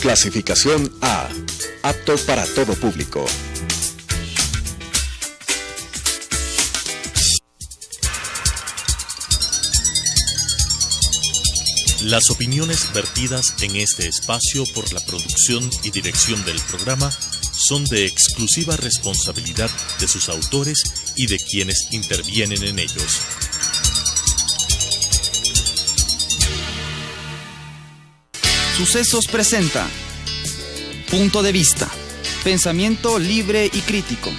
Clasificación A. Apto para todo público. Las opiniones vertidas en este espacio por la producción y dirección del programa son de exclusiva responsabilidad de sus autores y de quienes intervienen en ellos. Sucesos presenta Punto de Vista, pensamiento libre y crítico.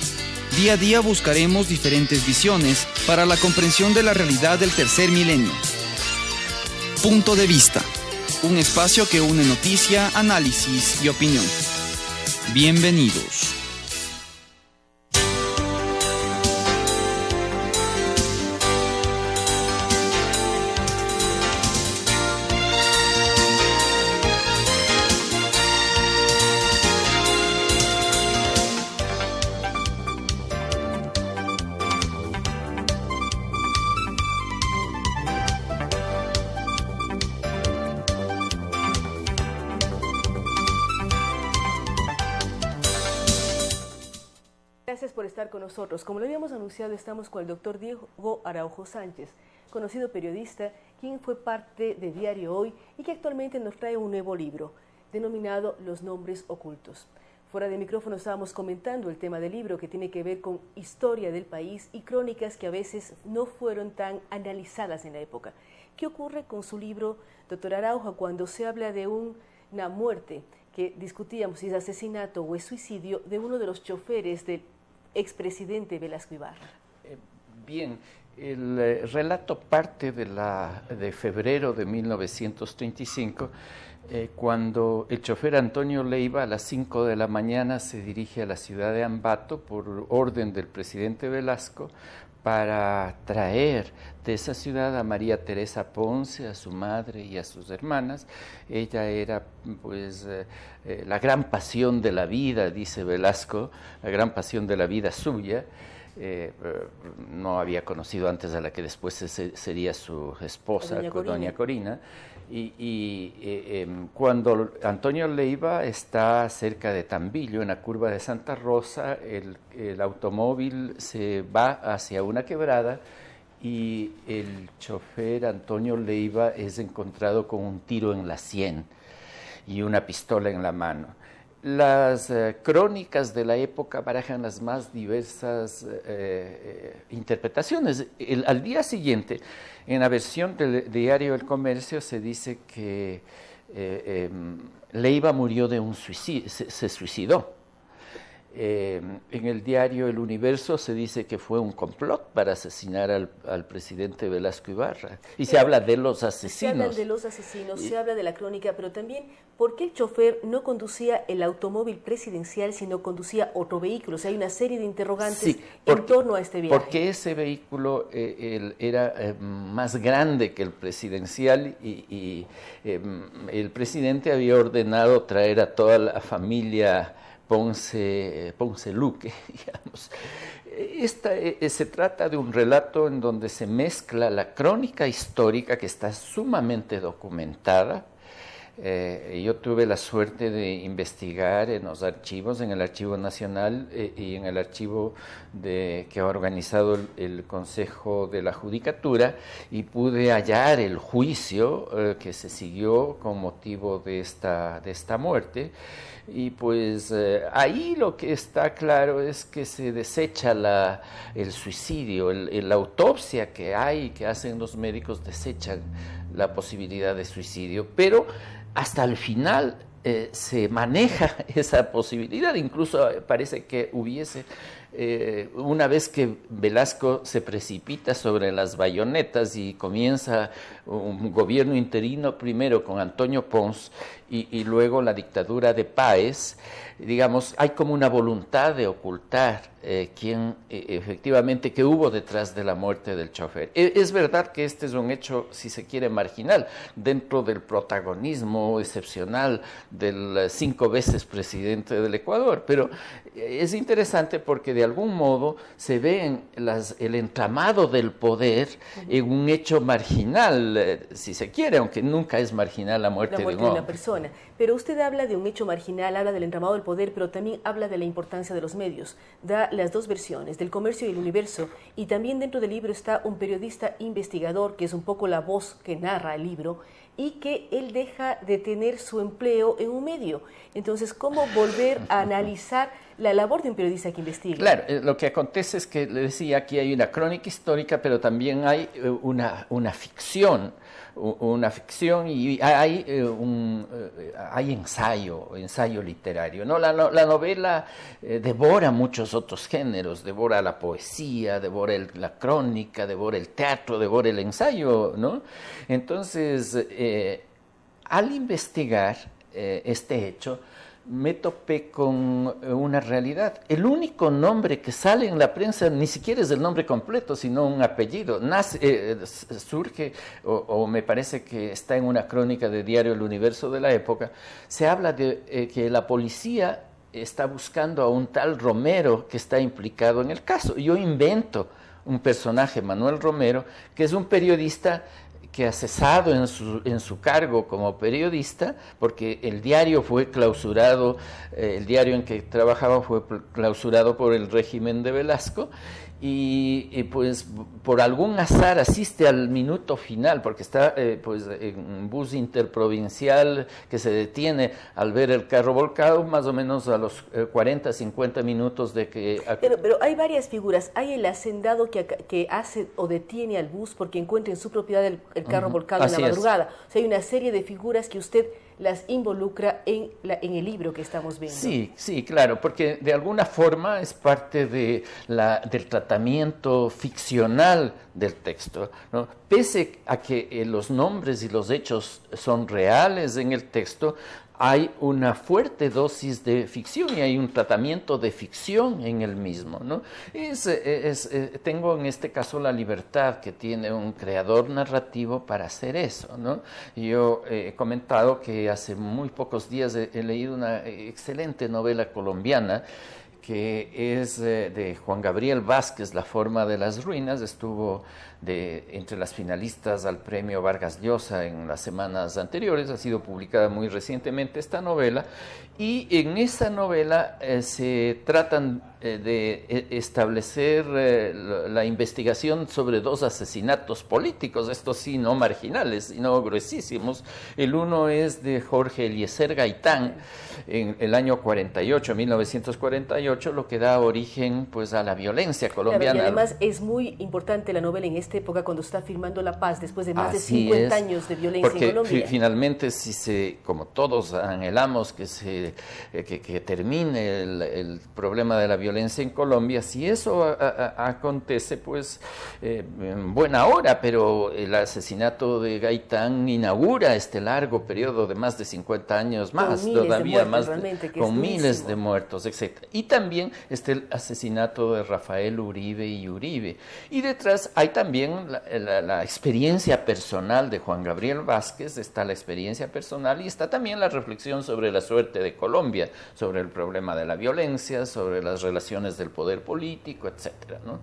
Día a día buscaremos diferentes visiones para la comprensión de la realidad del tercer milenio. Punto de Vista, un espacio que une noticia, análisis y opinión. Bienvenidos. Gracias por estar con nosotros. Como lo habíamos anunciado, estamos con el doctor Diego Araujo Sánchez, conocido periodista, quien fue parte de Diario Hoy y que actualmente nos trae un nuevo libro, denominado Los Nombres Ocultos. Fuera de micrófono estábamos comentando el tema del libro, que tiene que ver con historia del país y crónicas que a veces no fueron tan analizadas en la época. ¿Qué ocurre con su libro, doctor Araujo, cuando se habla de una muerte que discutíamos si es asesinato o es suicidio de uno de los choferes del expresidente Velasco Ibarra? Bien, el relato parte de febrero de 1935, cuando el chofer Antonio Leiva a las 5 de la mañana se dirige a la ciudad de Ambato por orden del presidente Velasco para traer de esa ciudad a María Teresa Ponce, a su madre y a sus hermanas. Ella era pues la gran pasión de la vida, dice Velasco, la gran pasión de la vida suya. No había conocido antes a la que después sería su esposa, doña Corina. Cuando Antonio Leiva está cerca de Tambillo, en la curva de Santa Rosa, el automóvil se va hacia una quebrada y el chofer Antonio Leiva es encontrado con un tiro en la sien y una pistola en la mano. Las crónicas de la época barajan las más diversas interpretaciones. Al día siguiente, en la versión del diario El Comercio, se dice que Leiva murió de un suicidio, se suicidó. En el diario El Universo se dice que fue un complot para asesinar al presidente Velasco Ibarra. Y se habla de los asesinos. Se habla de los asesinos, se habla de la crónica, pero también ¿por qué el chofer no conducía el automóvil presidencial, sino conducía otro vehículo? O sea, hay una serie de interrogantes en torno a este viaje. Porque ese vehículo era más grande que el presidencial y el presidente había ordenado traer a toda la familia Ponce Luque, digamos. Se trata de un relato en donde se mezcla la crónica histórica, que está sumamente documentada. Yo tuve la suerte de investigar en los archivos, en el Archivo Nacional y en el archivo que ha organizado el Consejo de la Judicatura, y pude hallar el juicio que se siguió con motivo de esta muerte. Y pues ahí lo que está claro es que se desecha el suicidio, la autopsia que hacen los médicos desechan la posibilidad de suicidio, pero hasta el final se maneja esa posibilidad. Incluso parece que hubiese, una vez que Velasco se precipita sobre las bayonetas y comienza un gobierno interino, primero con Antonio Pons y luego la dictadura de Páez, digamos, hay como una voluntad de ocultar efectivamente que hubo detrás de la muerte del chofer. Es verdad que este es un hecho, si se quiere, marginal, dentro del protagonismo excepcional del 5 veces presidente del Ecuador, pero es interesante porque de de algún modo se ve el entramado del poder en un hecho marginal, si se quiere, aunque nunca es marginal la muerte de un hombre. De una persona. Pero usted habla de un hecho marginal, habla del entramado del poder, pero también habla de la importancia de los medios. Da las dos versiones, del Comercio y el Universo, y también dentro del libro está un periodista investigador, que es un poco la voz que narra el libro, y que él deja de tener su empleo en un medio. Entonces, ¿cómo volver a analizar la labor de un periodista que investiga? Claro, lo que acontece es que, le decía, aquí hay una crónica histórica, pero también hay una ficción y hay ensayo literario, ¿no? La novela devora muchos otros géneros, devora la poesía, devora la crónica, devora el teatro, devora el ensayo, ¿no? Entonces, al investigar este hecho, me topé con una realidad. El único nombre que sale en la prensa ni siquiera es el nombre completo, sino un apellido. Surge, o me parece que está en una crónica de Diario El Universo de la época, se habla de que la policía está buscando a un tal Romero que está implicado en el caso. Yo invento un personaje, Manuel Romero, que es un periodista que ha cesado en su cargo como periodista, porque el diario fue clausurado, el diario en que trabajaba fue clausurado por el régimen de Velasco, y pues por algún azar asiste al minuto final, porque está pues en un bus interprovincial que se detiene al ver el carro volcado, más o menos a los 40, 50 minutos de que... Pero hay varias figuras. Hay el hacendado que hace o detiene al bus porque encuentra en su propiedad el carro volcado en la madrugada. O sea, hay una serie de figuras que usted las involucra en el libro que estamos viendo. Sí, claro, porque de alguna forma es parte del tratamiento ficcional del texto, ¿no? Pese a que los nombres y los hechos son reales en el texto, hay una fuerte dosis de ficción y hay un tratamiento de ficción en el mismo, ¿no? Tengo en este caso la libertad que tiene un creador narrativo para hacer eso, ¿no? Yo he comentado que hace muy pocos días he leído una excelente novela colombiana que es de Juan Gabriel Vázquez, La forma de las ruinas. Estuvo entre las finalistas al premio Vargas Llosa en las semanas anteriores, ha sido publicada muy recientemente esta novela, y en esa novela se tratan de establecer la investigación sobre dos asesinatos políticos, estos sí no marginales, sino gruesísimos. El uno es de Jorge Eliezer Gaitán, en el año 1948, lo que da origen pues a la violencia colombiana. Claro, y además es muy importante la novela en esta época cuando está firmando la paz después de más de 50 años de violencia en Colombia. Porque finalmente, como todos anhelamos que termine el problema de la violencia en Colombia, si eso acontece, pues en buena hora, pero el asesinato de Gaitán inaugura este largo periodo de más de 50 años más, todavía más, con miles de muertos, etc. Y también está el asesinato de Rafael Uribe y Uribe. Y detrás hay también la experiencia personal de Juan Gabriel Vázquez, está la experiencia personal y está también la reflexión sobre la suerte de Colombia, sobre el problema de la violencia, sobre las relaciones del poder político, etcétera, ¿no?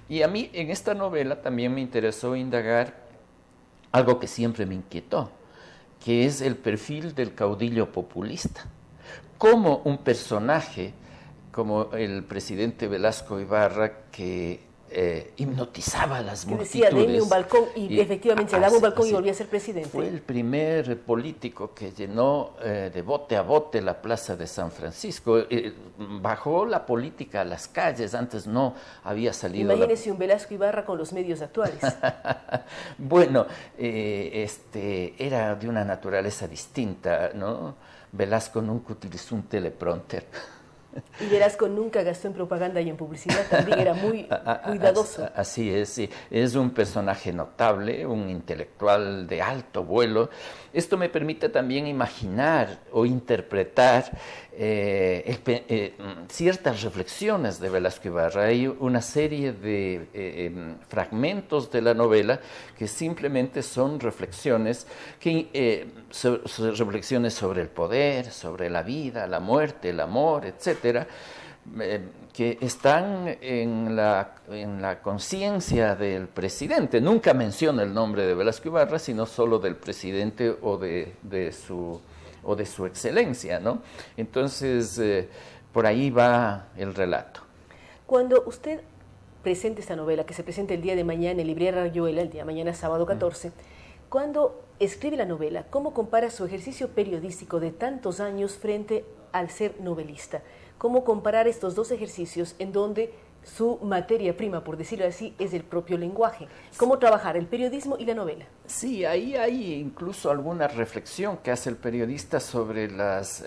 Y a mí en esta novela también me interesó indagar algo que siempre me inquietó, que es el perfil del caudillo populista. Cómo un personaje como el presidente Velasco Ibarra, que hipnotizaba a las multitudes. Decía, denme un balcón, y efectivamente se daba un balcón y volvía a ser presidente. Fue el primer político que llenó de bote a bote la plaza de San Francisco. Bajó la política a las calles, antes no había salido. Imagínese un Velasco Ibarra con los medios actuales. Bueno, era de una naturaleza distinta, ¿no? Velasco nunca utilizó un teleprompter. Y Velasco nunca gastó en propaganda y en publicidad, también era muy cuidadoso. Así es, sí. Es un personaje notable, un intelectual de alto vuelo. Esto me permite también imaginar o interpretar ciertas reflexiones de Velasco Ibarra. Hay una serie de fragmentos de la novela que simplemente son reflexiones, reflexiones sobre el poder, sobre la vida, la muerte, el amor, etcétera, que están en la conciencia del presidente. Nunca menciona el nombre de Velasco Ibarra, sino solo del presidente o de su excelencia, ¿no? Entonces, por ahí va el relato. Cuando usted presente esta novela, que se presenta el día de mañana en Librería Rayuela, el día de mañana sábado 14, cuando escribe la novela, ¿cómo compara su ejercicio periodístico de tantos años frente al ser novelista? ¿Cómo comparar estos dos ejercicios en donde su materia prima, por decirlo así, es el propio lenguaje? ¿Cómo trabajar el periodismo y la novela? Sí, ahí hay incluso alguna reflexión que hace el periodista sobre las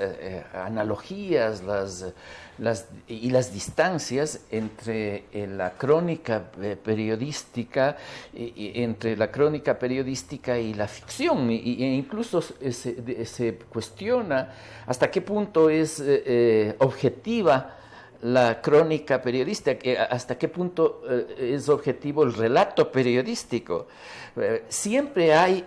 analogías y las distancias entre la crónica periodística, entre la crónica periodística y la ficción, e incluso se cuestiona hasta qué punto es objetiva la crónica periodística, hasta qué punto es objetivo el relato periodístico. Siempre hay,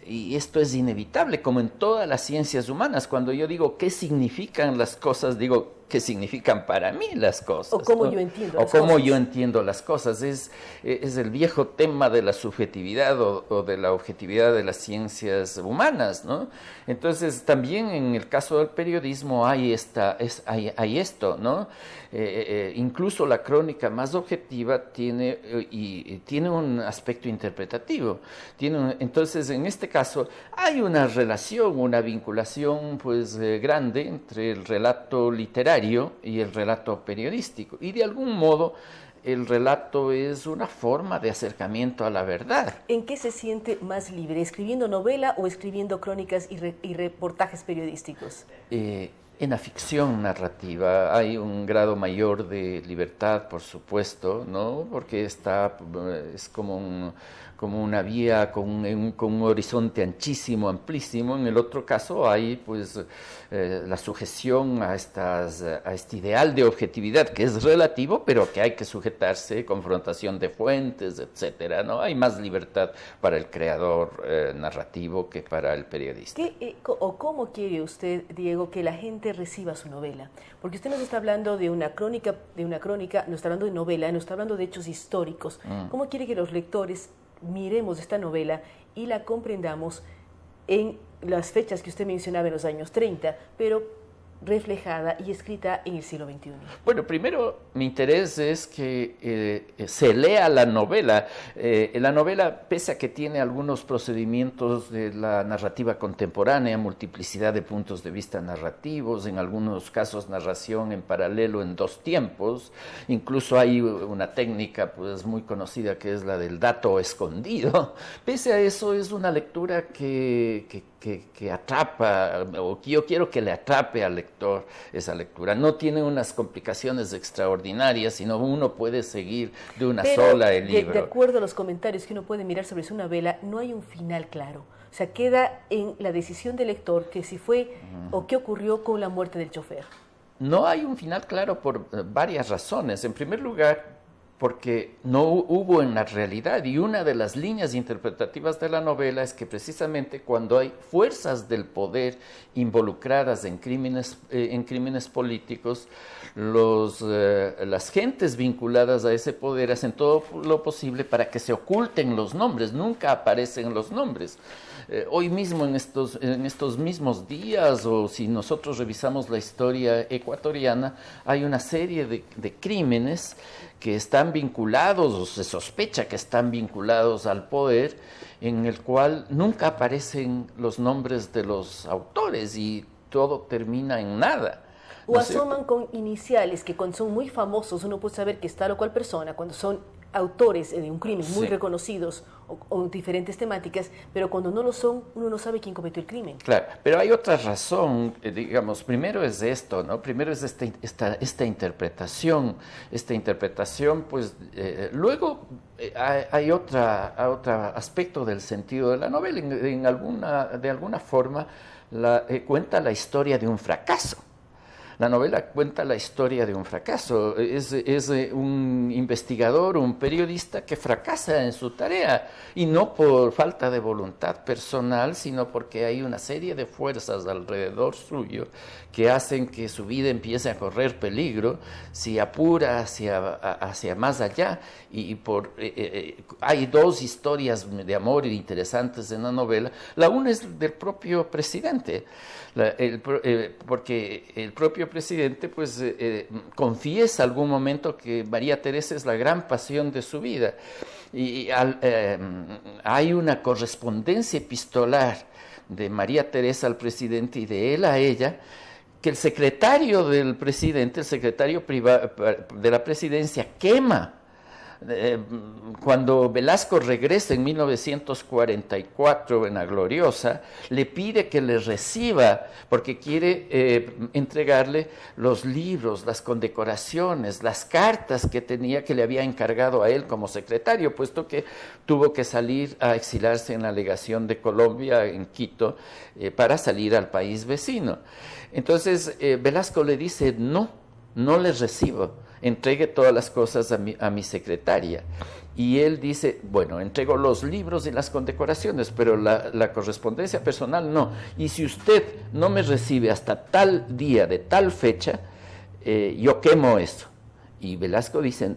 y esto es inevitable, como en todas las ciencias humanas, cuando yo digo qué significan las cosas, digo qué significan para mí las cosas. O cómo, ¿no?, yo entiendo las cosas. O cómo yo entiendo las cosas. Es el viejo tema de la subjetividad o de la objetividad de las ciencias humanas, ¿no? Entonces, también en el caso del periodismo hay esto, ¿no? Incluso la crónica más objetiva tiene un aspecto interpretativo. Entonces, en este caso, hay una relación, una vinculación pues grande entre el relato literario y el relato periodístico. Y de algún modo, el relato es una forma de acercamiento a la verdad. ¿En qué se siente más libre? ¿Escribiendo novela o escribiendo crónicas y reportajes periodísticos? En la ficción narrativa hay un grado mayor de libertad, por supuesto, ¿no? Porque es como una vía con un horizonte anchísimo, amplísimo. En el otro caso hay pues la sujeción a este ideal de objetividad que es relativo, pero que hay que sujetarse, confrontación de fuentes, etcétera, ¿no? Hay más libertad para el creador narrativo que para el periodista. ¿Cómo quiere usted, Diego, que la gente reciba su novela? Porque usted nos está hablando de una crónica, nos está hablando de novela, nos está hablando de hechos históricos. ¿Cómo quiere que los lectores miremos esta novela y la comprendamos en las fechas que usted mencionaba en los años 30, pero reflejada y escrita en el siglo XXI? Bueno, primero mi interés es que se lea la novela. La novela, pese a que tiene algunos procedimientos de la narrativa contemporánea, multiplicidad de puntos de vista narrativos, en algunos casos narración en paralelo en dos tiempos, incluso hay una técnica pues muy conocida que es la del dato escondido. Pese a eso, es una lectura que atrapa, o que yo quiero que le atrape al lector esa lectura. No tiene unas complicaciones extraordinarias, sino uno puede seguir de una sola el libro. De acuerdo a los comentarios que uno puede mirar sobre su novela, no hay un final claro. O sea, queda en la decisión del lector que si fue o qué ocurrió con la muerte del chofer. No hay un final claro por varias razones. En primer lugar, porque no hubo en la realidad, y una de las líneas interpretativas de la novela es que precisamente cuando hay fuerzas del poder involucradas en crímenes políticos, las gentes vinculadas a ese poder hacen todo lo posible para que se oculten los nombres, nunca aparecen los nombres. Hoy mismo, en estos mismos días, o si nosotros revisamos la historia ecuatoriana, hay una serie de crímenes que están vinculados, o se sospecha que están vinculados al poder, en el cual nunca aparecen los nombres de los autores y todo termina en nada. O asoman con iniciales que cuando son muy famosos uno puede saber que es tal o cual persona, cuando son autores de un crimen muy reconocidos o diferentes temáticas, pero cuando no lo son, uno no sabe quién cometió el crimen. Claro, pero hay otra razón, digamos, primero es esto, ¿no? Primero es esta interpretación, pues luego hay otro aspecto del sentido de la novela, de alguna forma cuenta la historia de un fracaso. La novela cuenta la historia de un fracaso. Es un investigador, un periodista que fracasa en su tarea, y no por falta de voluntad personal, sino porque hay una serie de fuerzas alrededor suyo que hacen que su vida empiece a correr peligro si apura hacia más allá. Hay dos historias de amor interesantes en la novela. La una es del propio presidente, porque el propio presidente pues confiesa algún momento que María Teresa es la gran pasión de su vida, y hay una correspondencia epistolar de María Teresa al presidente y de él a ella, que el secretario del presidente, el secretario de la presidencia, quema. Cuando Velasco regresa en 1944 en La Gloriosa, le pide que le reciba porque quiere entregarle los libros, las condecoraciones, las cartas que le había encargado a él como secretario, puesto que tuvo que salir a exilarse en la legación de Colombia en Quito para salir al país vecino. Entonces Velasco le dice, no le recibo, entregue todas las cosas a mi secretaria. Y él dice, bueno, entrego los libros y las condecoraciones, pero la correspondencia personal no. Y si usted no me recibe hasta tal día, de tal fecha, yo quemo esto. Y Velasco dice,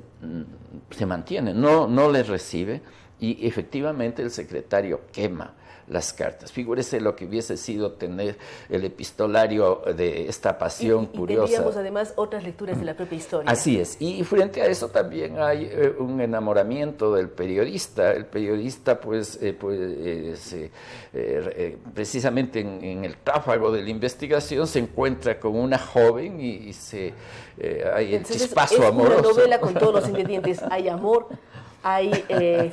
se mantiene, no le recibe, y efectivamente el secretario quema las cartas. Figúrese lo que hubiese sido tener el epistolario de esta pasión curiosa. Y tendríamos además otras lecturas de la propia historia. Así es, y frente a eso también hay un enamoramiento del periodista. El periodista precisamente en el tráfago de la investigación se encuentra con una joven y hay el chispazo amoroso. Es una novela con todos los ingredientes, hay amor, hay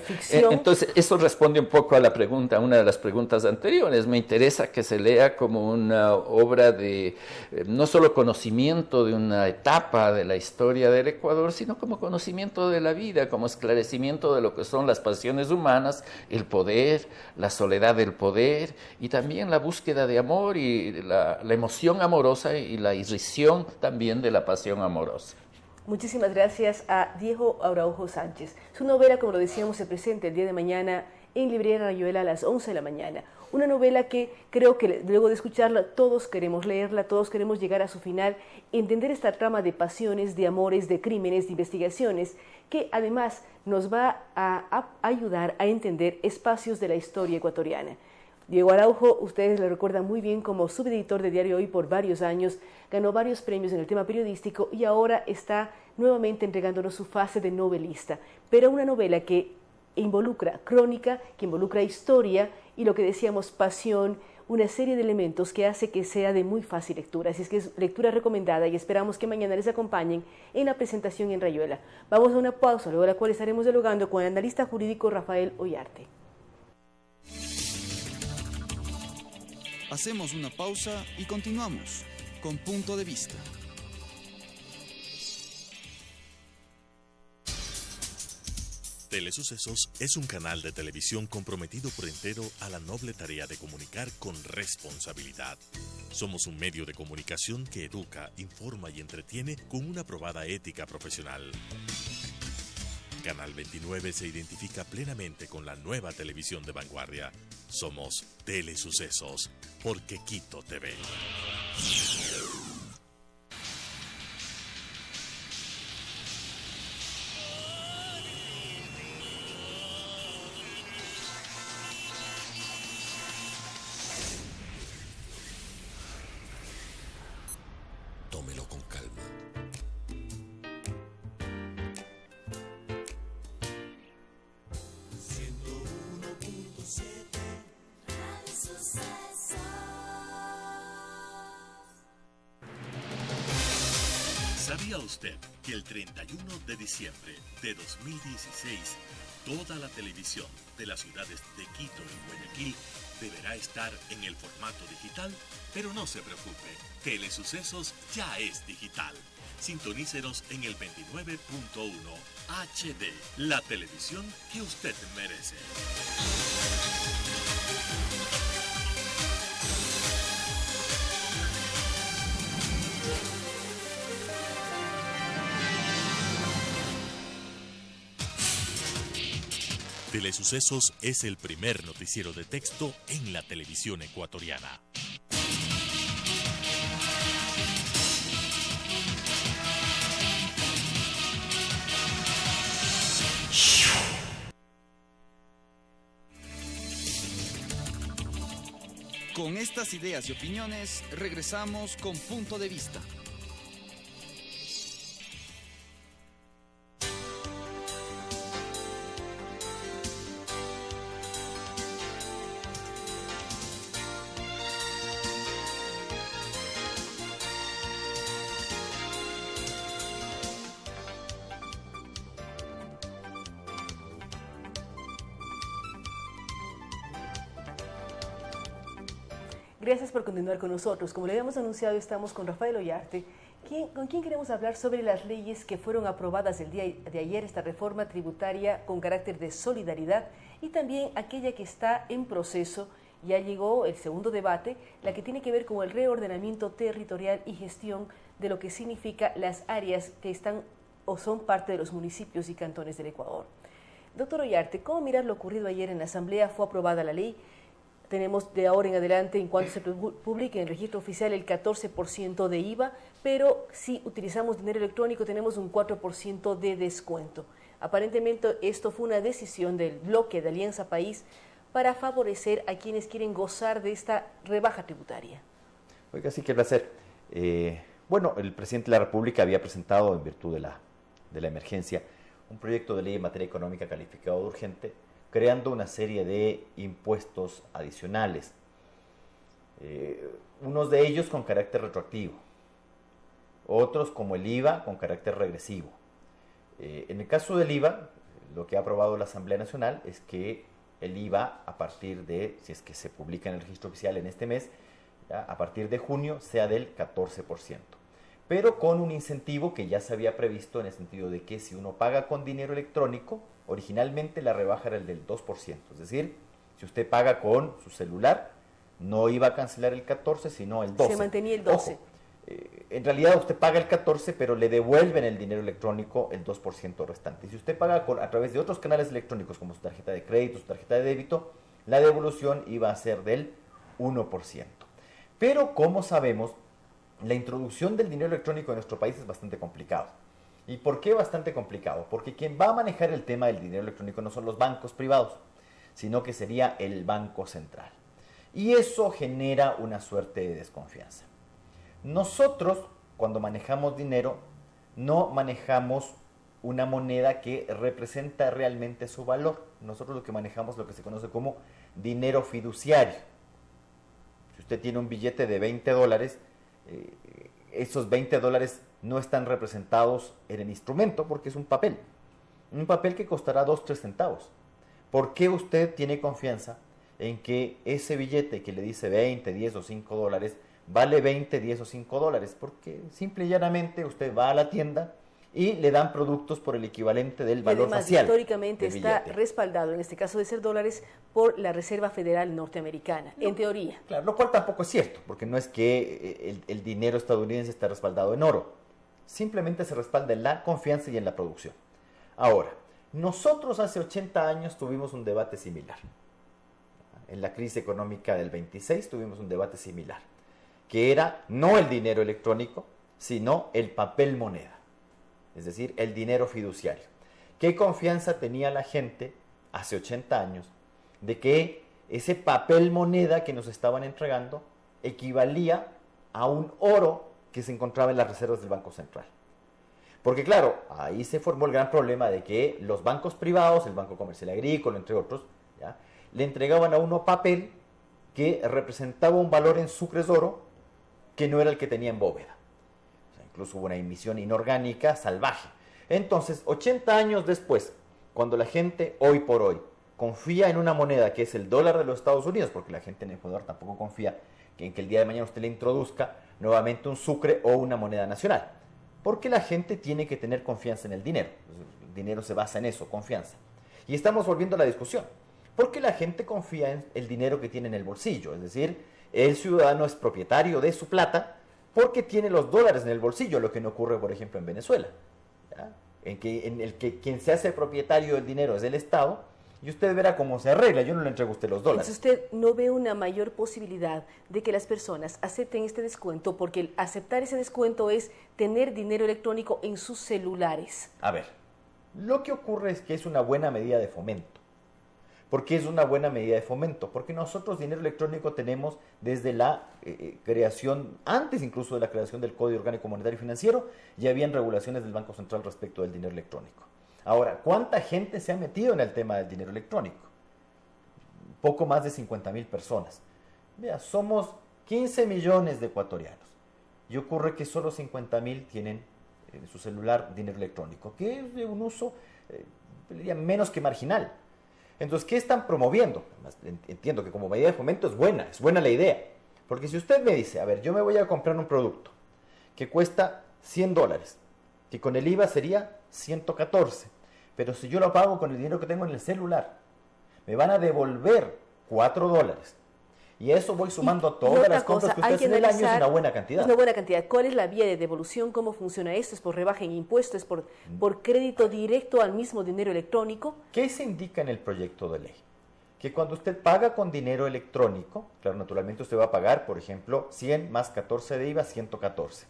ficción. Entonces, eso responde un poco a la pregunta, a una de las preguntas anteriores. Me interesa que se lea como una obra de no solo conocimiento de una etapa de la historia del Ecuador, sino como conocimiento de la vida, como esclarecimiento de lo que son las pasiones humanas, el poder, la soledad del poder, y también la búsqueda de amor y la emoción amorosa y la irrisión también de la pasión amorosa. Muchísimas gracias a Diego Araujo Sánchez. Su novela, como lo decíamos, se presenta el día de mañana en Librería Rayuela a las 11 de la mañana. Una novela que creo que luego de escucharla todos queremos leerla, todos queremos llegar a su final, entender esta trama de pasiones, de amores, de crímenes, de investigaciones, que además nos va a ayudar a entender espacios de la historia ecuatoriana. Diego Araujo, ustedes lo recuerdan muy bien como subeditor de Diario Hoy por varios años, ganó varios premios en el tema periodístico y ahora está nuevamente entregándonos su fase de novelista, pero una novela que involucra crónica, que involucra historia y lo que decíamos, pasión, una serie de elementos que hace que sea de muy fácil lectura. Así es que es lectura recomendada y esperamos que mañana les acompañen en la presentación en Rayuela. Vamos a una pausa, luego de la cual estaremos dialogando con el analista jurídico Rafael Ollarte. Hacemos una pausa y continuamos con Punto de Vista. Telesucesos es un canal de televisión comprometido por entero a la noble tarea de comunicar con responsabilidad. Somos un medio de comunicación que educa, informa y entretiene con una probada ética profesional. Canal 29 se identifica plenamente con la nueva televisión de vanguardia. Somos Telesucesos, porque Quito TV. Tómelo con calma. ¿Sabía usted que el 31 de diciembre de 2016 toda la televisión de las ciudades de Quito y Guayaquil deberá estar en el formato digital? Pero no se preocupe, Telesucesos ya es digital. Sintonícenos en el 29.1 HD, la televisión que usted merece. Telesucesos es el primer noticiero de texto en la televisión ecuatoriana. Con estas ideas y opiniones, regresamos con Punto de Vista. Gracias por continuar con nosotros. Como le habíamos anunciado, estamos con Rafael Ollarte, con quien queremos hablar sobre las leyes que fueron aprobadas el día de ayer, esta reforma tributaria con carácter de solidaridad, y también aquella que está en proceso. Ya llegó el segundo debate, la que tiene que ver con el reordenamiento territorial y gestión de lo que significa las áreas que están o son parte de los municipios y cantones del Ecuador. Doctor Ollarte, ¿cómo mirar lo ocurrido ayer en la Asamblea? Fue aprobada la ley. Tenemos de ahora en adelante, en cuanto se publique en el registro oficial, el 14% de IVA, pero si utilizamos dinero electrónico tenemos un 4% de descuento. Aparentemente esto fue una decisión del bloque de Alianza País para favorecer a quienes quieren gozar de esta rebaja tributaria. Oiga, sí, qué placer. Bueno, el presidente de la República había presentado, en virtud de la emergencia, un proyecto de ley en materia económica calificado de urgente, creando una serie de impuestos adicionales, unos de ellos con carácter retroactivo, otros como el IVA con carácter regresivo. En el caso del IVA, lo que ha aprobado la Asamblea Nacional es que el IVA, a partir de, si es que se publica en el registro oficial en este mes, ya, a partir de junio, sea del 14%. Pero con un incentivo que ya se había previsto, en el sentido de que si uno paga con dinero electrónico, originalmente la rebaja era el del 2%, es decir, si usted paga con su celular, no iba a cancelar el 14, sino el 12. Se mantenía el 12. Ojo, en realidad usted paga el 14, pero le devuelven el dinero electrónico el 2% restante. Y si usted paga a través de otros canales electrónicos, como su tarjeta de crédito, su tarjeta de débito, la devolución iba a ser del 1%. Pero, como sabemos, la introducción del dinero electrónico en nuestro país es bastante complicado. ¿Y por qué bastante complicado? Porque quien va a manejar el tema del dinero electrónico no son los bancos privados, sino que sería el Banco Central. Y eso genera una suerte de desconfianza. Nosotros, cuando manejamos dinero, no manejamos una moneda que representa realmente su valor. Nosotros lo que manejamos es lo que se conoce como dinero fiduciario. Si usted tiene un billete de $20, esos $20 no están representados en el instrumento porque es un papel que costará 2-3 centavos. ¿Por qué usted tiene confianza en que ese billete que le dice 20, 10 o 5 dólares vale 20, 10 o 5 dólares? Porque simple y llanamente usted va a la tienda y le dan productos por el equivalente del valor facial. Históricamente está respaldado, en este caso de ser dólares, por la Reserva Federal Norteamericana, en teoría. Claro, lo cual tampoco es cierto, porque no es que el dinero estadounidense está respaldado en oro. Simplemente se respalda en la confianza y en la producción. Ahora, nosotros hace 80 años tuvimos un debate similar. En la crisis económica del 26 tuvimos un debate similar, que era no el dinero electrónico, sino el papel moneda. Es decir, el dinero fiduciario. ¿Qué confianza tenía la gente hace 80 años de que ese papel moneda que nos estaban entregando equivalía a un oro que se encontraba en las reservas del Banco Central? Porque claro, ahí se formó el gran problema de que los bancos privados, el Banco Comercial Agrícola, entre otros, ¿ya?, le entregaban a uno papel que representaba un valor en sucres de oro que no era el que tenía en bóveda. Incluso hubo una emisión inorgánica salvaje. Entonces, 80 años después, cuando la gente hoy por hoy confía en una moneda que es el dólar de los Estados Unidos, porque la gente en Ecuador tampoco confía en que el día de mañana usted le introduzca nuevamente un sucre o una moneda nacional, porque la gente tiene que tener confianza en el dinero. El dinero se basa en eso, confianza. Y estamos volviendo a la discusión. ¿Por qué la gente confía en el dinero que tiene en el bolsillo? Es decir, el ciudadano es propietario de su plata porque tiene los dólares en el bolsillo, lo que no ocurre, por ejemplo, en Venezuela, ¿ya?, en el que quien se hace propietario del dinero es el Estado, y usted verá cómo se arregla, yo no le entrego a usted los dólares. Entonces usted no ve una mayor posibilidad de que las personas acepten este descuento, porque el aceptar ese descuento es tener dinero electrónico en sus celulares. A ver, lo que ocurre es que es una buena medida de fomento. ¿Por qué es una buena medida de fomento? Porque nosotros dinero electrónico tenemos desde la creación, antes incluso de la creación del Código Orgánico Monetario y Financiero, ya habían regulaciones del Banco Central respecto del dinero electrónico. Ahora, ¿cuánta gente se ha metido en el tema del dinero electrónico? Poco más de 50.000 personas. Vea, somos 15 millones de ecuatorianos y ocurre que solo 50.000 tienen en su celular dinero electrónico, que es de un uso diría, menos que marginal. Entonces, ¿qué están promoviendo? Entiendo que como medida de fomento es buena la idea. Porque si usted me dice, a ver, yo me voy a comprar un producto que cuesta $100, que con el IVA sería 114, pero si yo lo pago con el dinero que tengo en el celular, me van a devolver $4. Y a eso voy sumando todas las compras que usted hace en el año, es una buena cantidad. Es una buena cantidad. ¿Cuál es la vía de devolución? ¿Cómo funciona esto? ¿Es por rebaja en impuestos? ¿Es por crédito directo al mismo dinero electrónico? ¿Qué se indica en el proyecto de ley? Que cuando usted paga con dinero electrónico, claro, naturalmente usted va a pagar, por ejemplo, 100 más 14 de IVA, 114.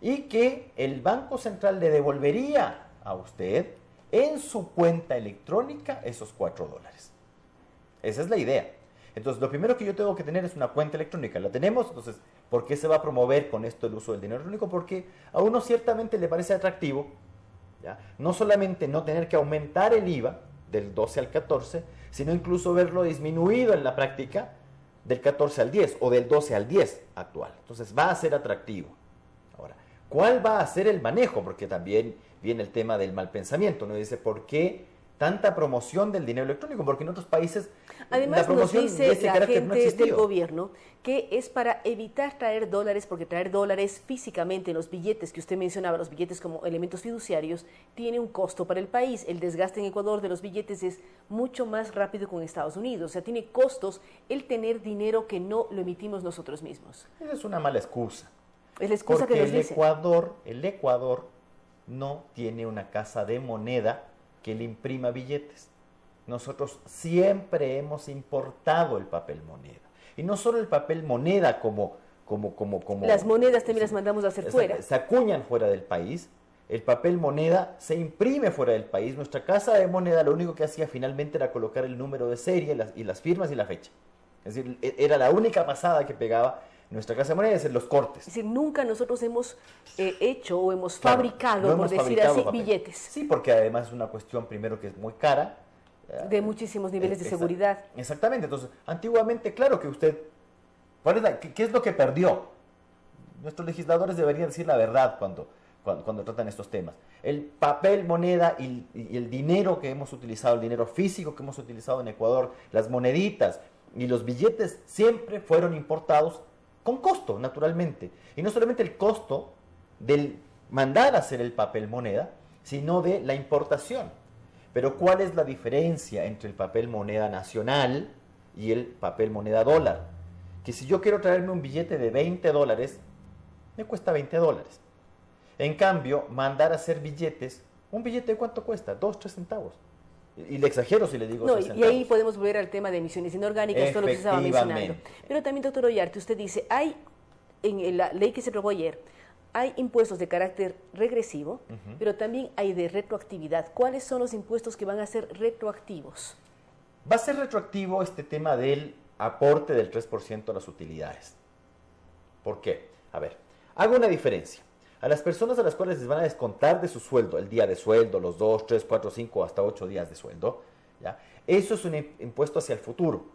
Y que el Banco Central le devolvería a usted en su cuenta electrónica esos $4. Esa es la idea. Entonces, lo primero que yo tengo que tener es una cuenta electrónica. ¿La tenemos? Entonces, ¿por qué se va a promover con esto el uso del dinero electrónico? Porque a uno ciertamente le parece atractivo, ¿ya? No solamente no tener que aumentar el IVA del 12 al 14, sino incluso verlo disminuido en la práctica del 14 al 10 o del 12 al 10 actual. Entonces, va a ser atractivo. Ahora, ¿cuál va a ser el manejo? Porque también viene el tema del mal pensamiento. Uno dice, ¿por qué tanta promoción del dinero electrónico? Porque en otros países además la promoción nos dice la no gente del gobierno que es para evitar traer dólares, porque traer dólares físicamente en los billetes que usted mencionaba, los billetes como elementos fiduciarios, tiene un costo para el país. El desgaste en Ecuador de los billetes es mucho más rápido que en Estados Unidos. O sea, tiene costos el tener dinero que no lo emitimos nosotros mismos. Esa es una mala excusa. Es la excusa porque que nos dicen. El Ecuador no tiene una casa de moneda que le imprima billetes. Nosotros siempre hemos importado el papel moneda. Y no solo el papel moneda como las monedas también las mandamos a hacer fuera. Se acuñan fuera del país. El papel moneda se imprime fuera del país. Nuestra casa de moneda lo único que hacía finalmente era colocar el número de serie y las firmas y la fecha. Es decir, era la única pasada que pegaba nuestra casa de moneda, es decir, los cortes. Es decir, nunca nosotros hemos hecho o hemos Claro, fabricado, no por hemos decir fabricado así, papel. billetes Sí, porque además es una cuestión primero que es muy cara. de muchísimos niveles de seguridad. Exactamente. Entonces, antiguamente, claro que usted... ¿Qué es lo que perdió? Nuestros legisladores deberían decir la verdad cuando tratan estos temas. El papel, moneda y el dinero que hemos utilizado, el dinero físico que hemos utilizado en Ecuador, las moneditas y los billetes siempre fueron importados con costo, naturalmente. Y no solamente el costo del mandar a hacer el papel moneda, sino de la importación. Pero ¿cuál es la diferencia entre el papel moneda nacional y el papel moneda dólar? Que si yo quiero traerme un billete de $20, me cuesta $20. En cambio, mandar a hacer billetes, ¿un billete cuánto cuesta? 2, 3 centavos. Y le exagero si le digo 3 centavos. Y ahí podemos volver al tema de emisiones inorgánicas, todo lo que se estaba mencionando. Pero también, doctor Ollarte, usted dice, hay en la ley que se aprobó ayer, hay impuestos de carácter regresivo, pero también hay de retroactividad. ¿Cuáles son los impuestos que van a ser retroactivos? Va a ser retroactivo este tema del aporte del 3% a las utilidades. ¿Por qué? A ver, hago una diferencia. A las personas a las cuales les van a descontar de su sueldo, el día de sueldo, los 2, 3, 4, 5, hasta 8 días de sueldo, ¿ya? Eso es un impuesto hacia el futuro.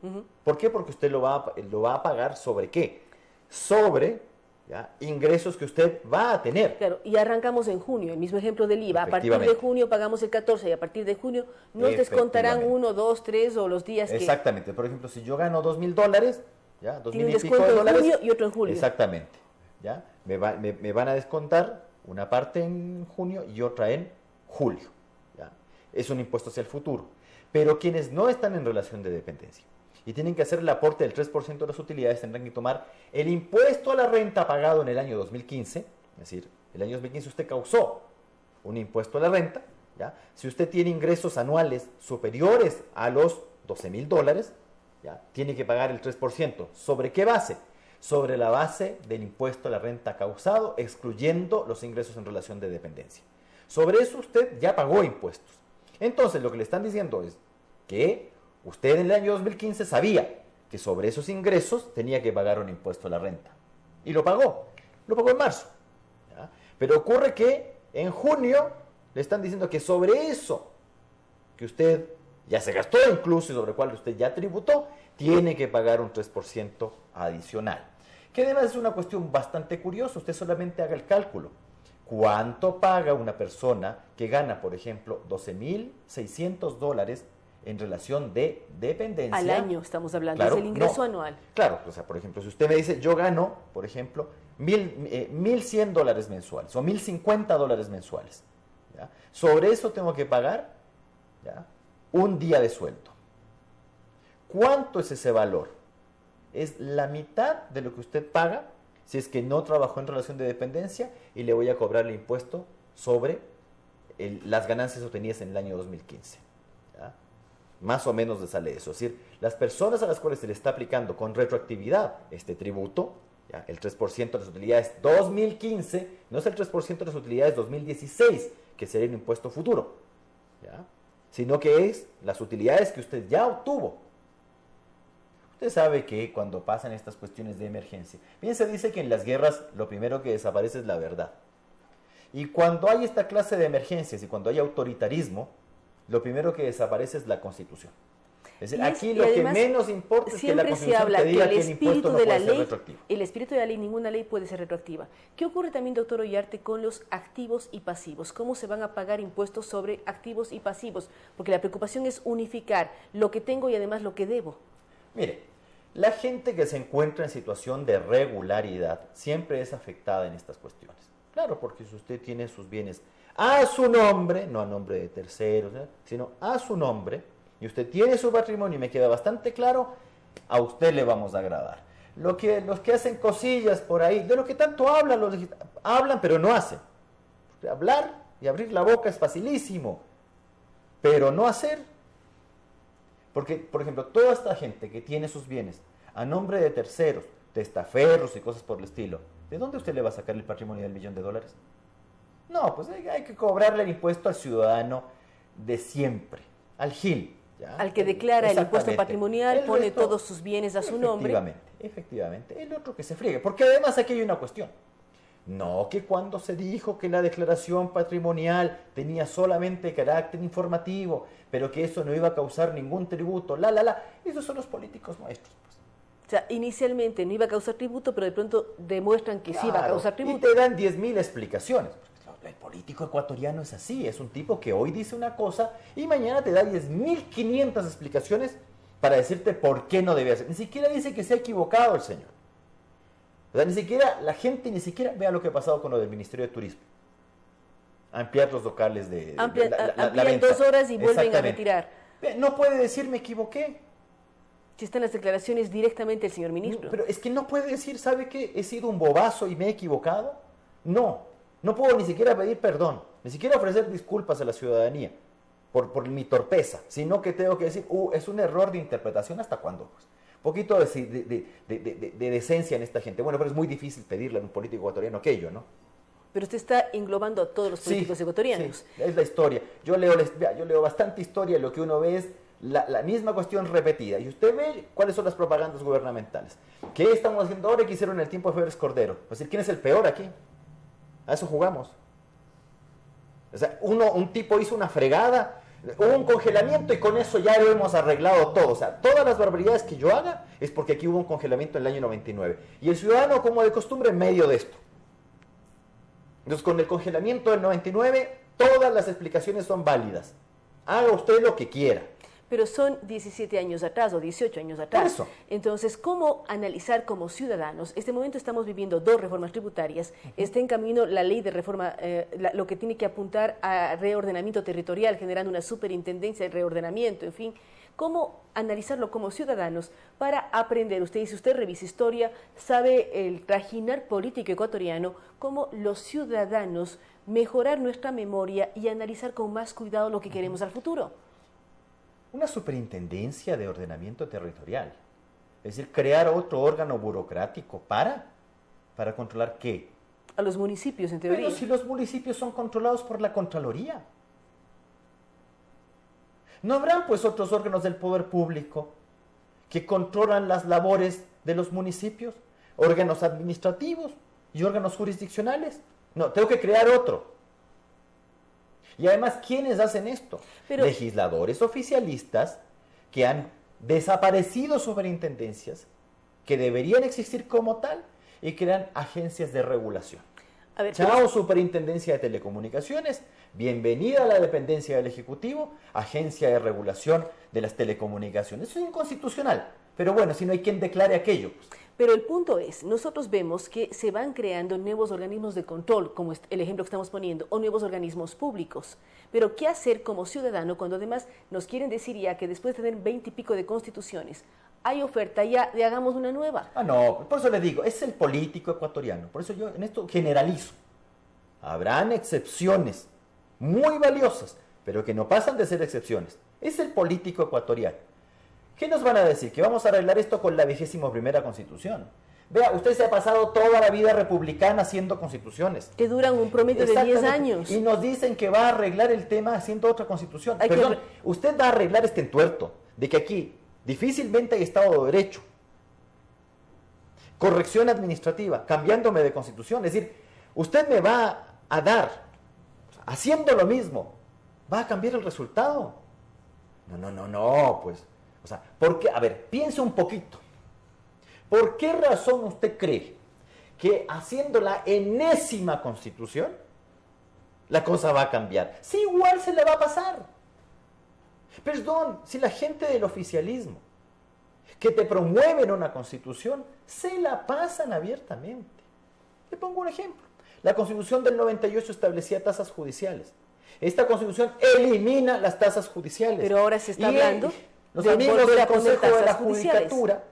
¿Por qué? Porque usted lo va a pagar ¿sobre qué? Sobre, ¿ya?, ingresos que usted va a tener. Claro, y arrancamos en junio, el mismo ejemplo del IVA. A partir de junio pagamos el 14 y a partir de junio nos descontarán 1, 2, 3 o los días que... Exactamente. Por ejemplo, si yo gano $2.000, ¿ya? 2.000 tiene un y pico descuento de dólares, en junio y otro en julio. Exactamente. ¿Ya? Me van a descontar una parte en junio y otra en julio. ¿Ya? Es un impuesto hacia el futuro. Pero quienes no están en relación de dependencia y tienen que hacer el aporte del 3% de las utilidades tendrán que tomar el impuesto a la renta pagado en el año 2015, es decir, el año 2015 usted causó un impuesto a la renta, ¿ya? Si usted tiene ingresos anuales superiores a los $12,000, ¿ya? Tiene que pagar el 3%. ¿Sobre qué base? Sobre la base del impuesto a la renta causado, excluyendo los ingresos en relación de dependencia. Sobre eso usted ya pagó impuestos. Entonces, lo que le están diciendo es que usted en el año 2015 sabía que sobre esos ingresos tenía que pagar un impuesto a la renta. Y lo pagó en marzo. ¿Ya? Pero ocurre que en junio le están diciendo que sobre eso que usted ya se gastó incluso y sobre el cual usted ya tributó, tiene que pagar un 3% adicional. Que además es una cuestión bastante curiosa. Usted solamente haga el cálculo. ¿Cuánto paga una persona que gana, por ejemplo, $12,600 en relación de dependencia? Al año estamos hablando, Claro, es el ingreso anual. Claro, o sea, por ejemplo, si usted me dice, yo gano, por ejemplo, $1,100 mensuales o $1,050 mensuales, ¿ya? Sobre eso tengo que pagar, ¿ya?, un día de sueldo. ¿Cuánto es ese valor? Es la mitad de lo que usted paga si es que no trabajó en relación de dependencia y le voy a cobrar el impuesto sobre las ganancias obtenidas en el año 2015. ¿Ya? Más o menos le sale eso. Es decir, las personas a las cuales se le está aplicando con retroactividad este tributo, ¿ya?, el 3% de las utilidades 2015, no es el 3% de las utilidades 2016, que sería un impuesto futuro, ¿ya?, sino que es las utilidades que usted ya obtuvo. Usted sabe que cuando pasan estas cuestiones de emergencia, bien se dice que en las guerras lo primero que desaparece es la verdad. Y cuando hay esta clase de emergencias y cuando hay autoritarismo, lo primero que desaparece es la Constitución. Es decir, aquí lo que menos importa es que la Constitución te diga que el impuesto no puede ser retroactivo. El espíritu de la ley, ninguna ley puede ser retroactiva. ¿Qué ocurre también, doctor Ollarte, con los activos y pasivos? ¿Cómo se van a pagar impuestos sobre activos y pasivos? Porque la preocupación es unificar lo que tengo y además lo que debo. Mire, la gente que se encuentra en situación de regularidad siempre es afectada en estas cuestiones. Claro, porque si usted tiene sus bienes a su nombre, no a nombre de terceros, sino a su nombre, y usted tiene su patrimonio, y me queda bastante claro, a usted le vamos a agradar. Los que hacen cosillas por ahí, de lo que tanto hablan pero no hacen. Porque hablar y abrir la boca es facilísimo, pero no hacer. Porque, por ejemplo, toda esta gente que tiene sus bienes a nombre de terceros, testaferros y cosas por el estilo, ¿de dónde usted le va a sacar el patrimonio del $1.000.000? No, pues hay que cobrarle el impuesto al ciudadano de siempre, al GIL. ¿Ya? Al que declara el impuesto patrimonial, pone todos sus bienes a su nombre. Efectivamente. El otro que se friegue. Porque además aquí hay una cuestión. No, que cuando se dijo que la declaración patrimonial tenía solamente carácter informativo, pero que eso no iba a causar ningún tributo, esos son los políticos nuestros. Pues. O sea, inicialmente no iba a causar tributo, pero de pronto demuestran que sí va a causar tributo. Y te dan 10.000 explicaciones. El político ecuatoriano es así, es un tipo que hoy dice una cosa y mañana te da 10.500 explicaciones para decirte por qué no debe hacer. Ni siquiera dice que se ha equivocado el señor. O sea, la gente ni siquiera vea lo que ha pasado con lo del Ministerio de Turismo. Ampliar los locales de la venta. 2 horas y vuelven a retirar. No puede decir me equivoqué. Si están las declaraciones directamente del señor ministro. Pero es que no puede decir, ¿sabe qué? He sido un bobazo y me he equivocado. No puedo ni siquiera pedir perdón, ni siquiera ofrecer disculpas a la ciudadanía por mi torpeza, sino que tengo que decir, es un error de interpretación. ¿Hasta cuándo? Pues, poquito de decencia en esta gente. Bueno, pero es muy difícil pedirle a un político ecuatoriano aquello, ¿no? Pero usted está englobando a todos los políticos ecuatorianos. Sí, es la historia. Yo leo bastante historia, lo que uno ve es la misma cuestión repetida. Y usted ve cuáles son las propagandas gubernamentales. ¿Qué estamos haciendo ahora que hicieron en el tiempo de Febres Cordero? Pues, ¿quién es el peor aquí? A eso jugamos. O sea, un tipo hizo una fregada, hubo un congelamiento y con eso ya lo hemos arreglado todo. O sea, todas las barbaridades que yo haga es porque aquí hubo un congelamiento en el año 99. Y el ciudadano, como de costumbre, en medio de esto. Entonces, con el congelamiento del 99, todas las explicaciones son válidas. Haga usted lo que quiera. Pero son 17 años atrás o 18 años atrás. Por eso. Entonces, ¿cómo analizar como ciudadanos? Este momento estamos viviendo 2 reformas tributarias. Está en camino la ley de reforma, lo que tiene que apuntar a reordenamiento territorial, generando una superintendencia de reordenamiento, en fin. ¿Cómo analizarlo como ciudadanos para aprender? Usted dice, usted revisa historia, sabe el trajinar político ecuatoriano, cómo los ciudadanos mejorar nuestra memoria y analizar con más cuidado lo que queremos al futuro. Una superintendencia de ordenamiento territorial. Es decir, crear otro órgano burocrático para controlar ¿qué? A los municipios, en teoría. Pero si los municipios son controlados por la Contraloría. ¿No habrán pues otros órganos del poder público que controlan las labores de los municipios? Órganos administrativos y órganos jurisdiccionales. No, tengo que crear otro. Y además, ¿quiénes hacen esto? Pero, legisladores oficialistas que han desaparecido superintendencias que deberían existir como tal y crean agencias de regulación. A ver, Chao, superintendencia de telecomunicaciones, bienvenida a la dependencia del Ejecutivo, agencia de regulación de las telecomunicaciones. Eso es inconstitucional, pero bueno, si no hay quien declare aquello. Pero el punto es, nosotros vemos que se van creando nuevos organismos de control, como el ejemplo que estamos poniendo, o nuevos organismos públicos. Pero ¿qué hacer como ciudadano cuando además nos quieren decir ya que después de tener 20 y pico de constituciones, hay oferta ya de hagamos una nueva? Ah, no, por eso le digo, es el político ecuatoriano. Por eso yo en esto generalizo. Habrán excepciones muy valiosas, pero que no pasan de ser excepciones. Es el político ecuatoriano. ¿Qué nos van a decir? Que vamos a arreglar esto con la 21ª Constitución. Vea, usted se ha pasado toda la vida republicana haciendo constituciones. Que duran un promedio de 10 años. Y nos dicen que va a arreglar el tema haciendo otra constitución. Perdón, usted va a arreglar este entuerto de que aquí difícilmente hay Estado de Derecho. Corrección administrativa, cambiándome de constitución. Es decir, usted me va a dar, haciendo lo mismo, va a cambiar el resultado. No, pues. O sea, ¿por qué? A ver, piense un poquito. ¿Por qué razón usted cree que haciendo la enésima constitución, la cosa va a cambiar? Si igual se le va a pasar. Perdón, si la gente del oficialismo que te promueven una constitución, se la pasan abiertamente. Le pongo un ejemplo. La constitución del 98 establecía tasas judiciales. Esta constitución elimina las tasas judiciales. Pero ahora se está hablando los de amigos volver del a poner Consejo de la tasas judiciales. Judicatura,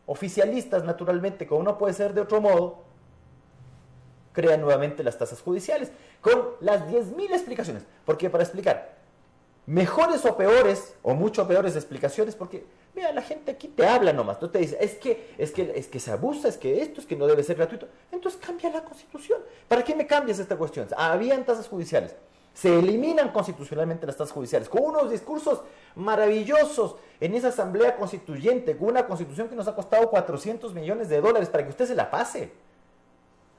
oficialistas naturalmente, como no puede ser de otro modo, crean nuevamente las tasas judiciales, con las 10.000 explicaciones. Porque para explicar mejores o peores, o mucho peores explicaciones, porque, mira, la gente aquí te habla nomás, no te dice, es que se abusa, es que esto, es que no debe ser gratuito. Entonces cambia la Constitución. ¿Para qué me cambias esta cuestión? Habían tasas judiciales. Se eliminan constitucionalmente las tasas judiciales, con unos discursos maravillosos en esa asamblea constituyente, con una constitución que nos ha costado $400 millones para que usted se la pase.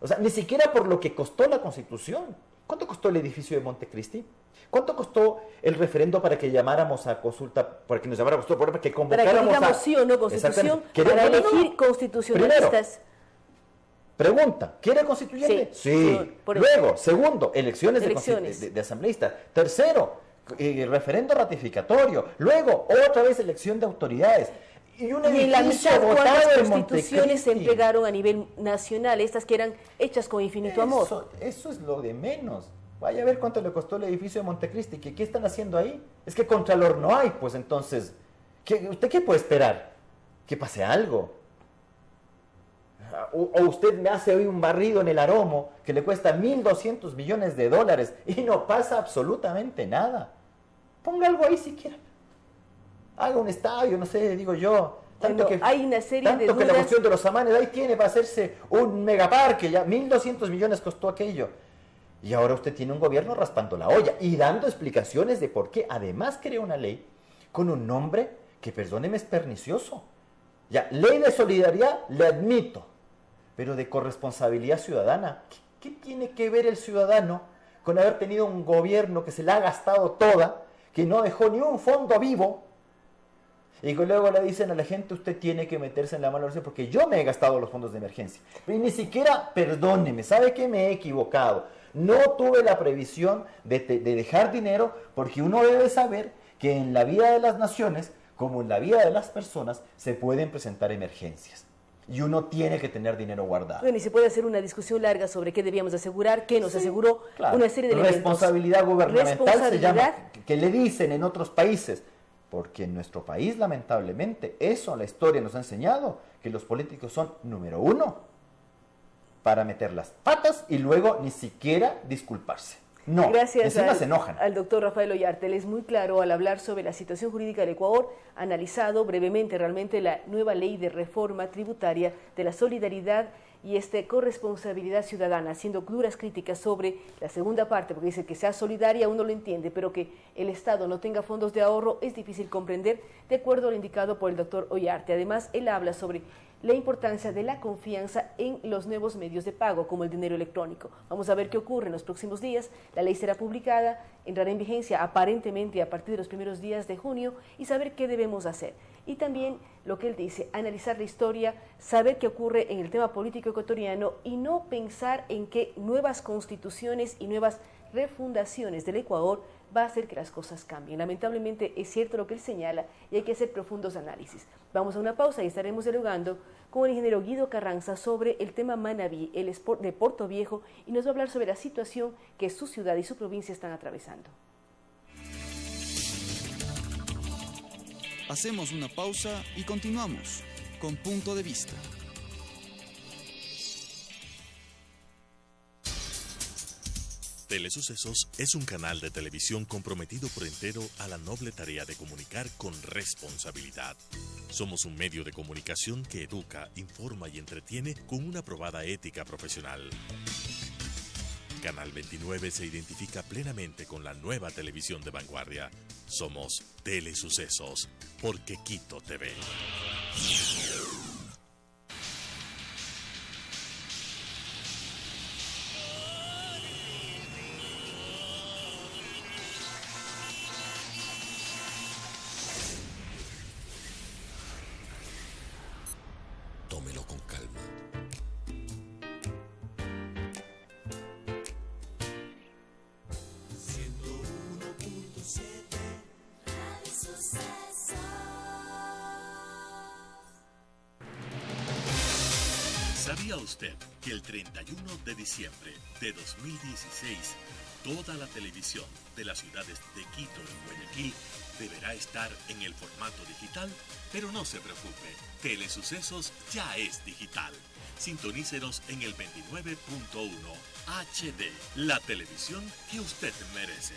O sea, ni siquiera por lo que costó la constitución. ¿Cuánto costó el edificio de Montecristi? ¿Cuánto costó el referendo para que llamáramos a consulta, para que nos llamáramos, para que convocáramos para que digamos sí o no constitución, para elegir constitucionalistas? Pregunta, ¿quiere constituyente? Sí. Luego, segundo, elecciones. De asambleístas. Tercero, referendo ratificatorio. Luego, otra vez elección de autoridades. Y en la mitad, ¿cuántas constituciones se entregaron a nivel nacional? Estas que eran hechas con infinito amor. Eso es lo de menos. Vaya a ver cuánto le costó el edificio de Montecristi. ¿Qué están haciendo ahí? Es que contralor no hay, pues entonces, ¿usted qué puede esperar? ¿Que pase algo? O usted me hace hoy un barrido en el Aromo que le cuesta $1.200 millones y no pasa absolutamente nada. Ponga algo ahí siquiera. Haga un estadio, no sé, digo yo. Hay una serie de dudas. Que la cuestión de los amanes ahí tiene para hacerse un megaparque, ya $1.200 millones costó aquello. Y ahora usted tiene un gobierno raspando la olla y dando explicaciones de por qué. Además crea una ley con un nombre que, perdóneme, es pernicioso. Ya, ley de solidaridad, le admito. Pero de corresponsabilidad ciudadana, ¿qué tiene que ver el ciudadano con haber tenido un gobierno que se la ha gastado toda, que no dejó ni un fondo vivo, y que luego le dicen a la gente, usted tiene que meterse en la mano porque yo me he gastado los fondos de emergencia? Y ni siquiera, perdóneme, ¿sabe qué? Me he equivocado. No tuve la previsión de dejar dinero, porque uno debe saber que en la vida de las naciones, como en la vida de las personas, se pueden presentar emergencias. Y uno tiene que tener dinero guardado. Bueno, y se puede hacer una discusión larga sobre qué debíamos asegurar, qué nos aseguró, una serie de elementos. Responsabilidad gubernamental se llama, que le dicen en otros países. Porque en nuestro país, lamentablemente, eso la historia nos ha enseñado, que los políticos son número uno para meter las patas y luego ni siquiera disculparse. No, encima se enojan. Al doctor Rafael Ollarte. Él es muy claro al hablar sobre la situación jurídica del Ecuador, analizado brevemente realmente la nueva ley de reforma tributaria de la solidaridad y corresponsabilidad ciudadana, haciendo duras críticas sobre la segunda parte, porque dice que sea solidaria, uno lo entiende, pero que el Estado no tenga fondos de ahorro es difícil comprender, de acuerdo a lo indicado por el doctor Ollarte. Además, él habla sobre la importancia de la confianza en los nuevos medios de pago, como el dinero electrónico. Vamos a ver qué ocurre en los próximos días. La ley será publicada, entrará en vigencia aparentemente a partir de los primeros días de junio y saber qué debemos hacer. Y también lo que él dice, analizar la historia, saber qué ocurre en el tema político ecuatoriano y no pensar en que nuevas constituciones y nuevas refundaciones del Ecuador va a hacer que las cosas cambien. Lamentablemente es cierto lo que él señala y hay que hacer profundos análisis. Vamos a una pausa y estaremos dialogando con el ingeniero Guido Carranza sobre el tema Manabí, el sport de Puerto Viejo, y nos va a hablar sobre la situación que su ciudad y su provincia están atravesando. Hacemos una pausa y continuamos con Punto de Vista. Telesucesos es un canal de televisión comprometido por entero a la noble tarea de comunicar con responsabilidad. Somos un medio de comunicación que educa, informa y entretiene con una probada ética profesional. Canal 29 se identifica plenamente con la nueva televisión de vanguardia. Somos Telesucesos, porque Quito TV. Tómelo con calma. ¿Sabía usted que el 31 de diciembre de 2016 toda la televisión de las ciudades de Quito y Guayaquil deberá estar en el formato digital? Pero no se preocupe, Telesucesos ya es digital. Sintonícenos en el 29.1 HD, la televisión que usted merece.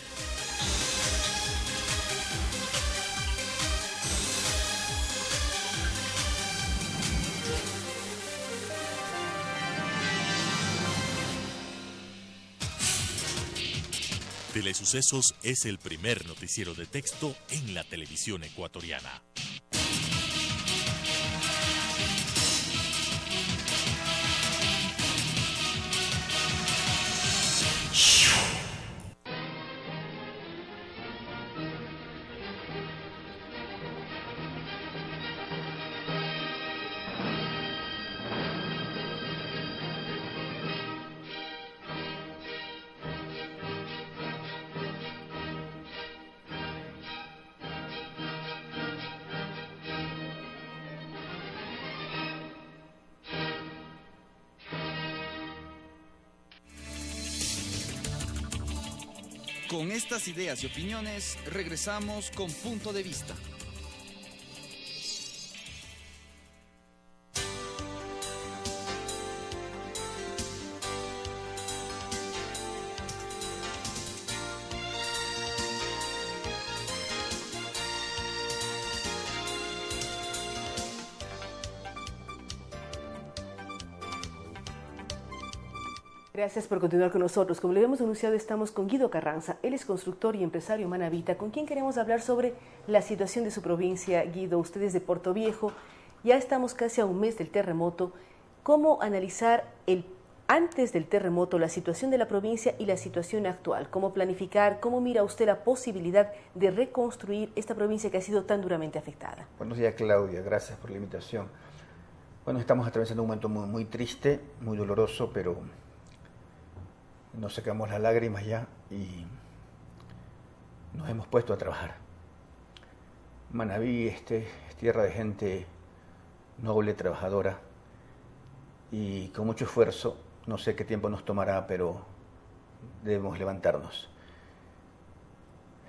Telesucesos es el primer noticiero de texto en la televisión ecuatoriana. Con estas ideas y opiniones, regresamos con Punto de Vista. Gracias por continuar con nosotros. Como le habíamos anunciado, estamos con Guido Carranza. Él es constructor y empresario manabita, con quien queremos hablar sobre la situación de su provincia. Guido, usted es de Puerto Viejo, ya estamos casi a un mes del terremoto. ¿Cómo analizar antes del terremoto la situación de la provincia y la situación actual? ¿Cómo planificar? ¿Cómo mira usted la posibilidad de reconstruir esta provincia que ha sido tan duramente afectada? Buenos días, Claudia. Gracias por la invitación. Bueno, estamos atravesando un momento muy triste, muy doloroso, pero nos secamos las lágrimas ya y nos hemos puesto a trabajar. Manabí es tierra de gente noble, trabajadora y con mucho esfuerzo. No sé qué tiempo nos tomará, pero debemos levantarnos.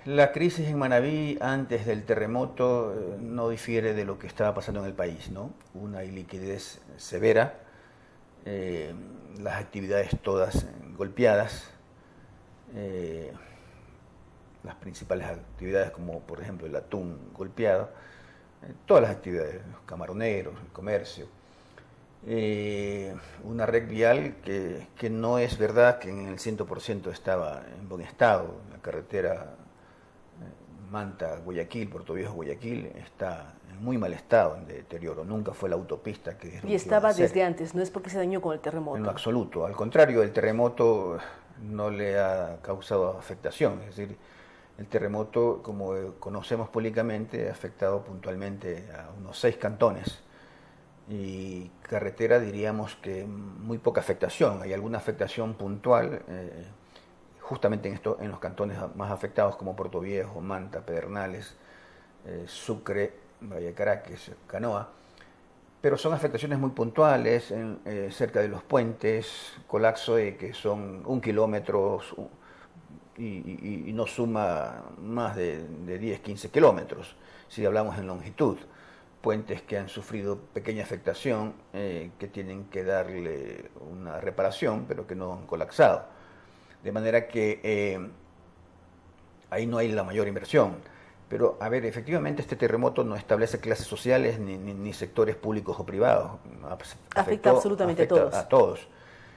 La crisis en Manabí antes del terremoto no difiere de lo que estaba pasando en el país, ¿no? Una iliquidez severa, las actividades todas golpeadas, las principales actividades como por ejemplo el atún golpeado, todas las actividades, los camaroneros, el comercio, una red vial que no es verdad que en el 100% estaba en buen estado. La carretera Manta-Guayaquil, Puerto Viejo-Guayaquil, está en muy mal estado, en deterioro. Nunca fue la autopista que dijeron. Y estaba desde antes, no es porque se dañó con el terremoto. En lo absoluto. Al contrario, el terremoto no le ha causado afectación. Es decir, el terremoto, como conocemos públicamente, ha afectado puntualmente a unos 6 cantones. Y carretera diríamos que muy poca afectación. Hay alguna afectación puntual, justamente en los cantones más afectados como Puerto Viejo, Manta, Pedernales, Sucre, Valle Caracas, Canoa, pero son afectaciones muy puntuales, cerca de los puentes, colapso que son 1 kilómetro y no suma más de 10, 15 kilómetros, si hablamos en longitud. Puentes que han sufrido pequeña afectación, que tienen que darle una reparación, pero que no han colapsado. De manera que ahí no hay la mayor inversión. Pero, a ver, efectivamente este terremoto no establece clases sociales ni sectores públicos o privados. Afecta absolutamente a todos.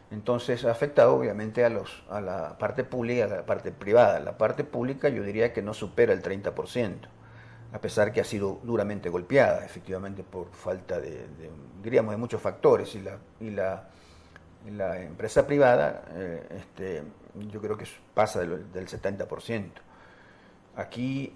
Entonces ha afectado obviamente a la parte pública y a la parte privada. La parte pública yo diría que no supera el 30%. A pesar que ha sido duramente golpeada, efectivamente, por falta diríamos, de muchos factores, y la empresa privada, yo creo que pasa del 70%. Aquí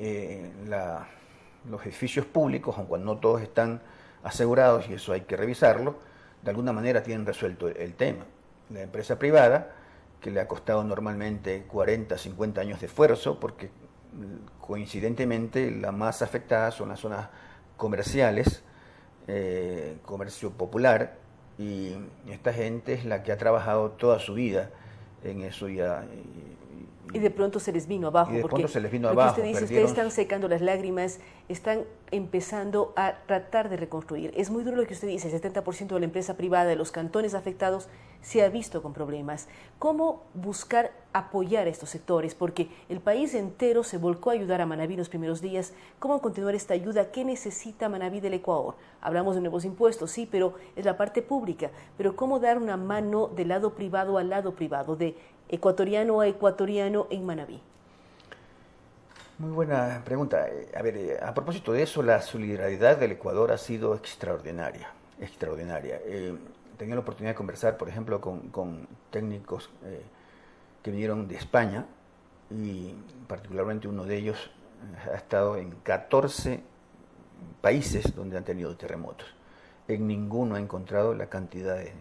los edificios públicos, aunque no todos están asegurados, y eso hay que revisarlo, de alguna manera tienen resuelto el tema. La empresa privada, que le ha costado normalmente 40, 50 años de esfuerzo, porque coincidentemente la más afectada son las zonas comerciales, comercio popular, y esta gente es la que ha trabajado toda su vida en eso ya. Y de pronto se les vino abajo. Porque se les vino abajo. Usted dice, ustedes están secando las lágrimas, están empezando a tratar de reconstruir. Es muy duro lo que usted dice, el 70% de la empresa privada de los cantones afectados se ha visto con problemas. ¿Cómo buscar apoyar a estos sectores? Porque el país entero se volcó a ayudar a Manabí en los primeros días. ¿Cómo continuar esta ayuda? ¿Qué necesita Manabí del Ecuador? Hablamos de nuevos impuestos, sí, pero es la parte pública. Pero ¿cómo dar una mano del lado privado al lado privado, de ecuatoriano a ecuatoriano en Manabí? Muy buena pregunta. A ver, a propósito de eso, la solidaridad del Ecuador ha sido extraordinaria, extraordinaria. Tenía la oportunidad de conversar, por ejemplo, con técnicos que vinieron de España, y particularmente uno de ellos ha estado en 14 países donde han tenido terremotos. En ninguno ha encontrado la cantidad de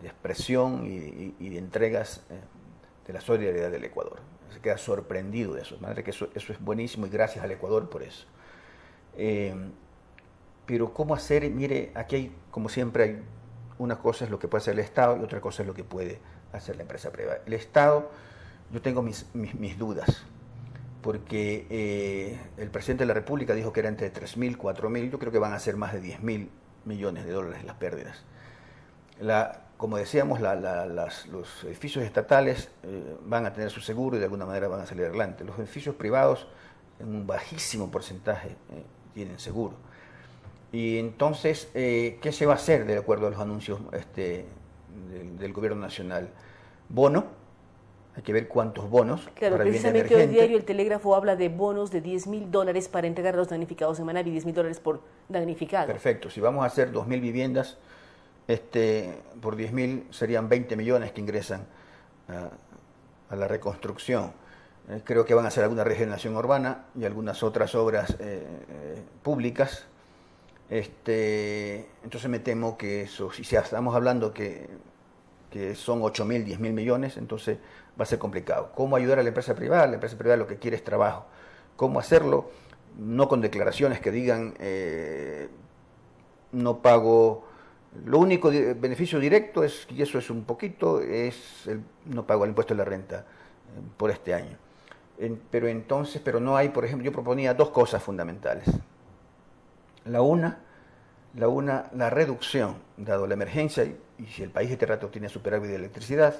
expresión y de entregas de la solidaridad del Ecuador. Se queda sorprendido de eso. De manera que eso es buenísimo, y gracias al Ecuador por eso. Pero ¿cómo hacer? Mire, aquí hay, como siempre, hay una cosa es lo que puede hacer el Estado y otra cosa es lo que puede hacer la empresa privada. El Estado, yo tengo mis dudas, porque el presidente de la República dijo que era entre 3.000, 4.000, yo creo que van a ser más de 10.000 millones de dólares las pérdidas. Como decíamos, los edificios estatales van a tener su seguro y de alguna manera van a salir adelante. Los edificios privados, en un bajísimo porcentaje, tienen seguro. Y entonces, ¿qué se va a hacer de acuerdo a los anuncios del gobierno nacional? Bono, hay que ver cuántos bonos. Claro, para precisamente hoy diario El Telégrafo habla de bonos de $10.000 para entregar a los damnificados en Manabí, $10.000 por damnificado. Perfecto, si vamos a hacer 2.000 viviendas, por 10.000 serían 20 millones que ingresan a la reconstrucción. Creo que van a hacer alguna regeneración urbana y algunas otras obras públicas. Entonces me temo que eso, si estamos hablando que que son 8.000, 10.000 millones, entonces va a ser complicado. ¿Cómo ayudar a la empresa privada? La empresa privada lo que quiere es trabajo. ¿Cómo hacerlo? No con declaraciones que digan no pago, lo único beneficio directo es, y eso es un poquito, es no pago el impuesto de la renta por este año. Pero no hay, por ejemplo, yo proponía dos cosas fundamentales. La reducción, dado la emergencia, y si el país este rato tiene superávit de electricidad,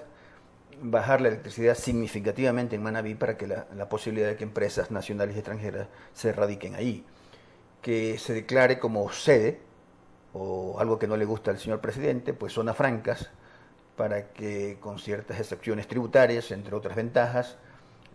bajar la electricidad significativamente en Manabí para que la posibilidad de que empresas nacionales y extranjeras se radiquen ahí. Que se declare como sede, o algo que no le gusta al señor presidente, pues zonas francas, para que con ciertas excepciones tributarias, entre otras ventajas,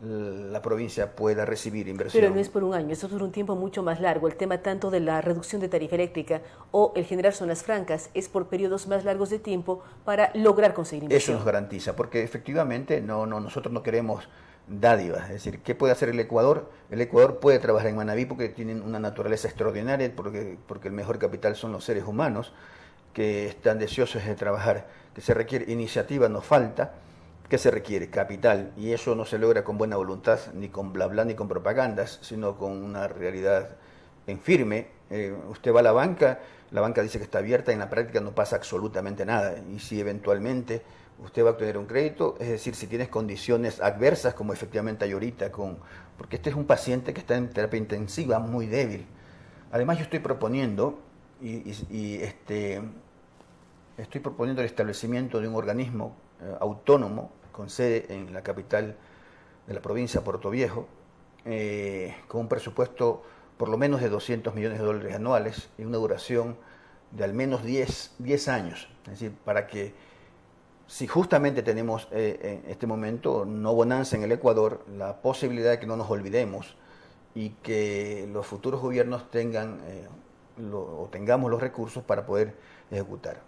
la provincia pueda recibir inversión. Pero no es por un año, eso es por un tiempo mucho más largo. El tema tanto de la reducción de tarifa eléctrica o el generar zonas francas es por periodos más largos de tiempo para lograr conseguir inversión. Eso nos garantiza, porque efectivamente nosotros no queremos dádivas. Es decir, ¿qué puede hacer el Ecuador? El Ecuador puede trabajar en Manabí porque tienen una naturaleza extraordinaria, porque el mejor capital son los seres humanos que están deseosos de trabajar. Que se requiere iniciativa, nos falta. ¿Qué se requiere? Capital, y eso no se logra con buena voluntad, ni con bla bla, ni con propagandas, sino con una realidad en firme. Usted va a la banca dice que está abierta, y en la práctica no pasa absolutamente nada, y si eventualmente usted va a obtener un crédito, es decir, si tienes condiciones adversas, como efectivamente hay ahorita, porque este es un paciente que está en terapia intensiva, muy débil. Además yo estoy proponiendo, estoy proponiendo el establecimiento de un organismo autónomo con sede en la capital de la provincia, Puerto Viejo, con un presupuesto por lo menos de $200 millones anuales y una duración de al menos 10 años. Es decir, para que si justamente tenemos en este momento no bonanza en el Ecuador, la posibilidad de que no nos olvidemos y que los futuros gobiernos tengamos los recursos para poder ejecutar.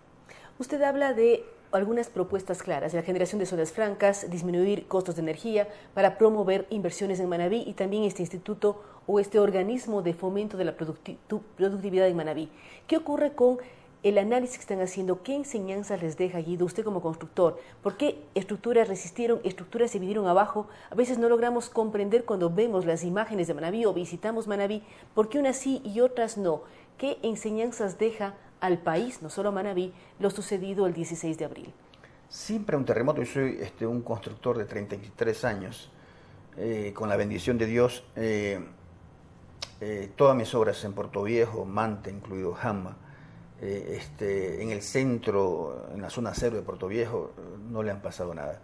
Usted habla de algunas propuestas claras, la generación de zonas francas, disminuir costos de energía para promover inversiones en Manabí y también este instituto o este organismo de fomento de la productividad en Manabí. ¿Qué ocurre con el análisis que están haciendo? ¿Qué enseñanzas les deja, Guido, usted como constructor? ¿Por qué estructuras resistieron, estructuras se vinieron abajo? A veces no logramos comprender cuando vemos las imágenes de Manabí o visitamos Manabí, ¿por qué unas sí y otras no? ¿Qué enseñanzas deja al país, no solo a Manabí, lo sucedido el 16 de abril? Siempre un terremoto, yo soy un constructor de 33 años, con la bendición de Dios, todas mis obras en Puerto Viejo, Manta, incluido Jama, en el centro, en la zona cero de Puerto Viejo, no le han pasado nada.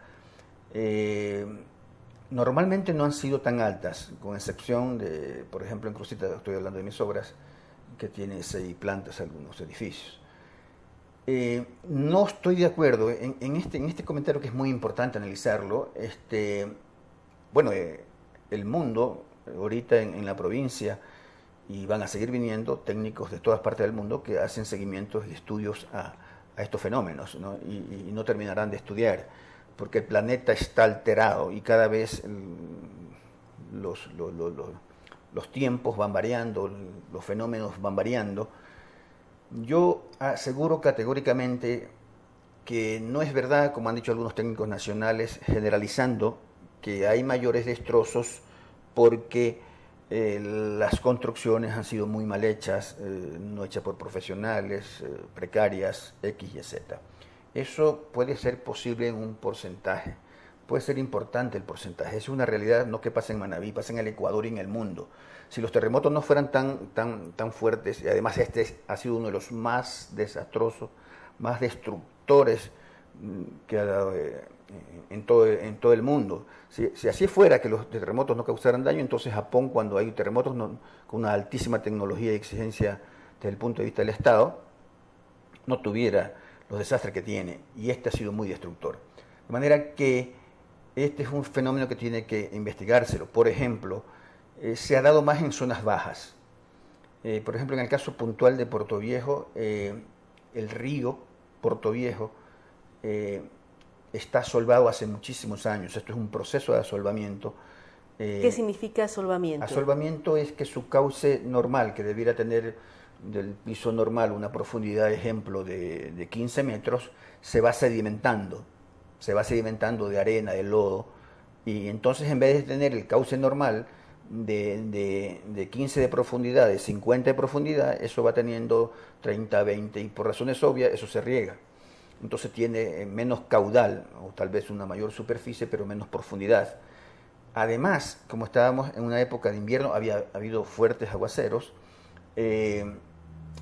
Normalmente no han sido tan altas, con excepción de, por ejemplo, en Crucita, estoy hablando de mis obras, que tiene 6 plantas algunos edificios. No estoy de acuerdo en este comentario, que es muy importante analizarlo. El mundo, ahorita en la provincia, y van a seguir viniendo técnicos de todas partes del mundo que hacen seguimientos y estudios a estos fenómenos, ¿no? Y no terminarán de estudiar, porque el planeta está alterado y cada vez los tiempos van variando, los fenómenos van variando. Yo aseguro categóricamente que no es verdad, como han dicho algunos técnicos nacionales, generalizando, que hay mayores destrozos porque las construcciones han sido muy mal hechas, no hechas por profesionales, precarias, X y Z. Eso puede ser posible en un porcentaje, puede ser importante el porcentaje. Es una realidad no que pasa en Manabí, pasa en el Ecuador y en el mundo. Si los terremotos no fueran tan fuertes, y además este ha sido uno de los más desastrosos, más destructores que ha dado en todo el mundo. Si así fuera, que los terremotos no causaran daño, entonces Japón, cuando hay terremotos con una altísima tecnología y exigencia desde el punto de vista del Estado, no tuviera los desastres que tiene, y este ha sido muy destructor. De manera que este es un fenómeno que tiene que investigárselo. Por ejemplo, se ha dado más en zonas bajas. Por ejemplo, en el caso puntual de Puerto Viejo, el río Puerto Viejo está asolvado hace muchísimos años. Esto es un proceso de asolvamiento. ¿Qué significa asolvamiento? Asolvamiento es que su cauce normal, que debiera tener del piso normal una profundidad, ejemplo, de 15 metros, se va sedimentando. se va sedimentando de arena, de lodo, y entonces en vez de tener el cauce normal de 15 de profundidad, de 50 de profundidad, eso va teniendo 30, 20, y por razones obvias eso se riega. Entonces tiene menos caudal, o tal vez una mayor superficie, pero menos profundidad. Además, como estábamos en una época de invierno, había habido fuertes aguaceros,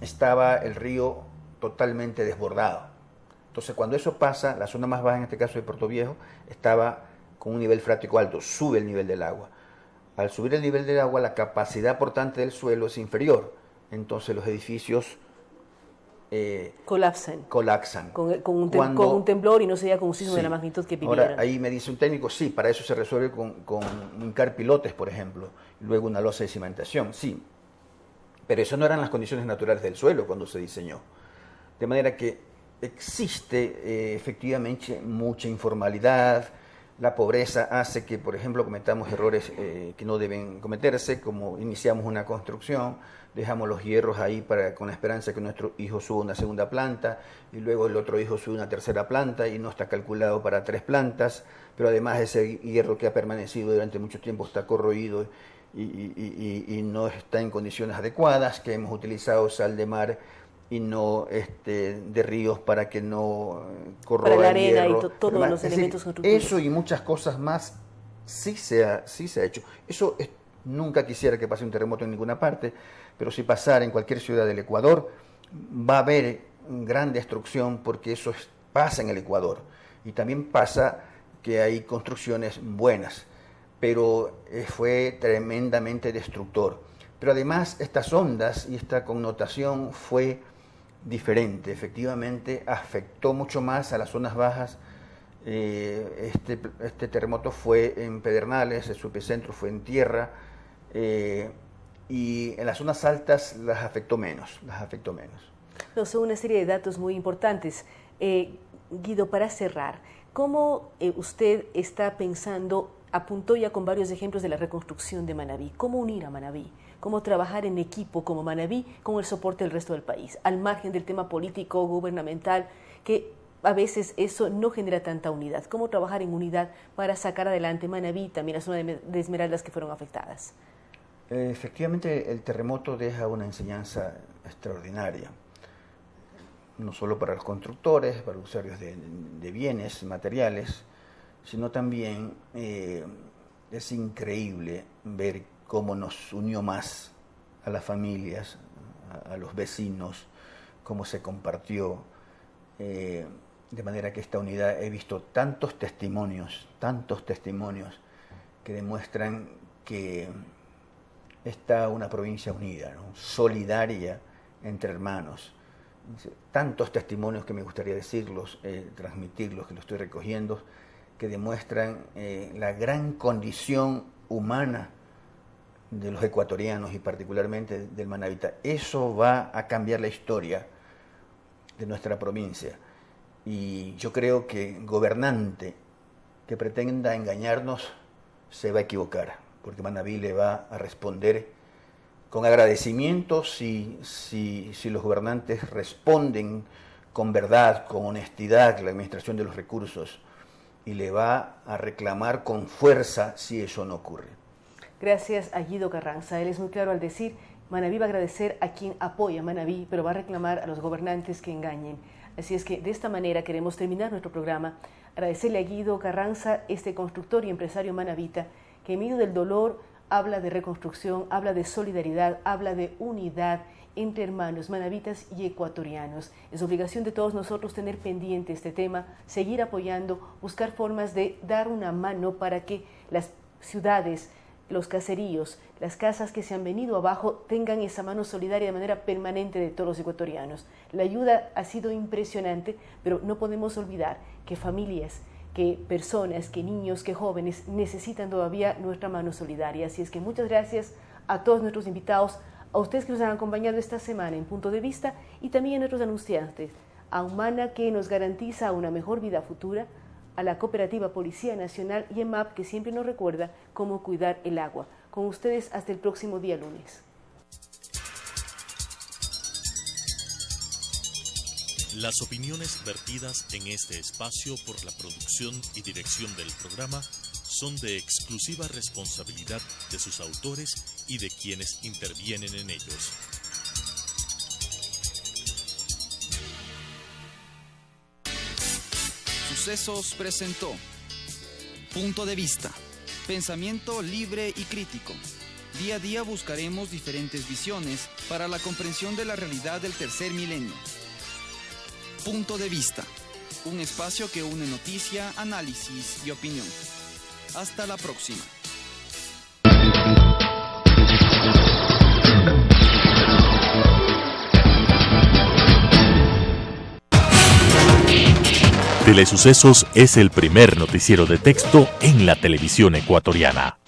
estaba el río totalmente desbordado. Entonces, cuando eso pasa, la zona más baja, en este caso de Puerto Viejo, estaba con un nivel freático alto, sube el nivel del agua. Al subir el nivel del agua, la capacidad portante del suelo es inferior. Entonces, los edificios colapsan. Con un temblor, y no sería con un sismo de la magnitud que vivieron. Ahora, ahí me dice un técnico, sí, para eso se resuelve con hincar pilotes, por ejemplo, y luego una losa de cimentación, sí. Pero eso no eran las condiciones naturales del suelo cuando se diseñó. De manera que existe efectivamente mucha informalidad. La pobreza hace que, por ejemplo, cometamos errores que no deben cometerse, como iniciamos una construcción, dejamos los hierros ahí con la esperanza que nuestro hijo suba una segunda planta, y luego el otro hijo sube una tercera planta, y no está calculado para 3 plantas, pero además ese hierro que ha permanecido durante mucho tiempo está corroído y no está en condiciones adecuadas, que hemos utilizado sal de mar y no de ríos para que no corroa para la arena hierro. y todos los elementos constructivos. Eso y muchas cosas más sí se ha hecho. Eso nunca quisiera que pase un terremoto en ninguna parte, pero si pasara en cualquier ciudad del Ecuador, va a haber gran destrucción, porque eso pasa en el Ecuador. Y también pasa que hay construcciones buenas, pero fue tremendamente destructor. Pero además estas ondas y esta connotación fue diferente, efectivamente afectó mucho más a las zonas bajas. Este terremoto fue en Pedernales, el subepicentro fue en tierra, y en las zonas altas las afectó menos. No, son una serie de datos muy importantes. Guido, para cerrar, ¿cómo usted está pensando? Apuntó ya con varios ejemplos de la reconstrucción de Manabí. ¿Cómo unir a Manabí? ¿Cómo trabajar en equipo como Manabí con el soporte del resto del país? Al margen del tema político, gubernamental, que a veces eso no genera tanta unidad. ¿Cómo trabajar en unidad para sacar adelante Manabí y también la zona de Esmeraldas que fueron afectadas? Efectivamente, el terremoto deja una enseñanza extraordinaria, no solo para los constructores, para los usuarios de bienes materiales, sino también es increíble ver cómo nos unió más a las familias, a los vecinos, cómo se compartió, de manera que esta unidad, he visto tantos testimonios que demuestran que está una provincia unida, ¿no? Solidaria entre hermanos. Tantos testimonios que me gustaría decirlos, transmitirlos, que los estoy recogiendo, que demuestran la gran condición humana de los ecuatorianos y particularmente del manabita. Eso va a cambiar la historia de nuestra provincia. Y yo creo que gobernante que pretenda engañarnos se va a equivocar, porque Manabí le va a responder con agradecimiento si los gobernantes responden con verdad, con honestidad la administración de los recursos, y le va a reclamar con fuerza si eso no ocurre. Gracias a Guido Carranza. Él es muy claro al decir, Manabí va a agradecer a quien apoya a Manabí, pero va a reclamar a los gobernantes que engañen. Así es que de esta manera queremos terminar nuestro programa. Agradecerle a Guido Carranza, este constructor y empresario manabita, que en medio del dolor habla de reconstrucción, habla de solidaridad, habla de unidad entre hermanos manabitas y ecuatorianos. Es obligación de todos nosotros tener pendiente este tema, seguir apoyando, buscar formas de dar una mano para que las ciudades, los caseríos, las casas que se han venido abajo tengan esa mano solidaria de manera permanente de todos los ecuatorianos. La ayuda ha sido impresionante, pero no podemos olvidar que familias, que personas, que niños, que jóvenes necesitan todavía nuestra mano solidaria. Así es que muchas gracias a todos nuestros invitados, a ustedes que nos han acompañado esta semana en Punto de Vista, y también a nuestros anunciantes, a Humana, que nos garantiza una mejor vida futura, a la Cooperativa Policía Nacional y EMAP, que siempre nos recuerda cómo cuidar el agua. Con ustedes hasta el próximo día lunes. Las opiniones vertidas en este espacio por la producción y dirección del programa son de exclusiva responsabilidad de sus autores y de quienes intervienen en ellos. Sucesos presentó Punto de Vista, pensamiento libre y crítico. Día a día buscaremos diferentes visiones para la comprensión de la realidad del tercer milenio. Punto de Vista, un espacio que une noticia, análisis y opinión. Hasta la próxima. Telesucesos es el primer noticiero de texto en la televisión ecuatoriana.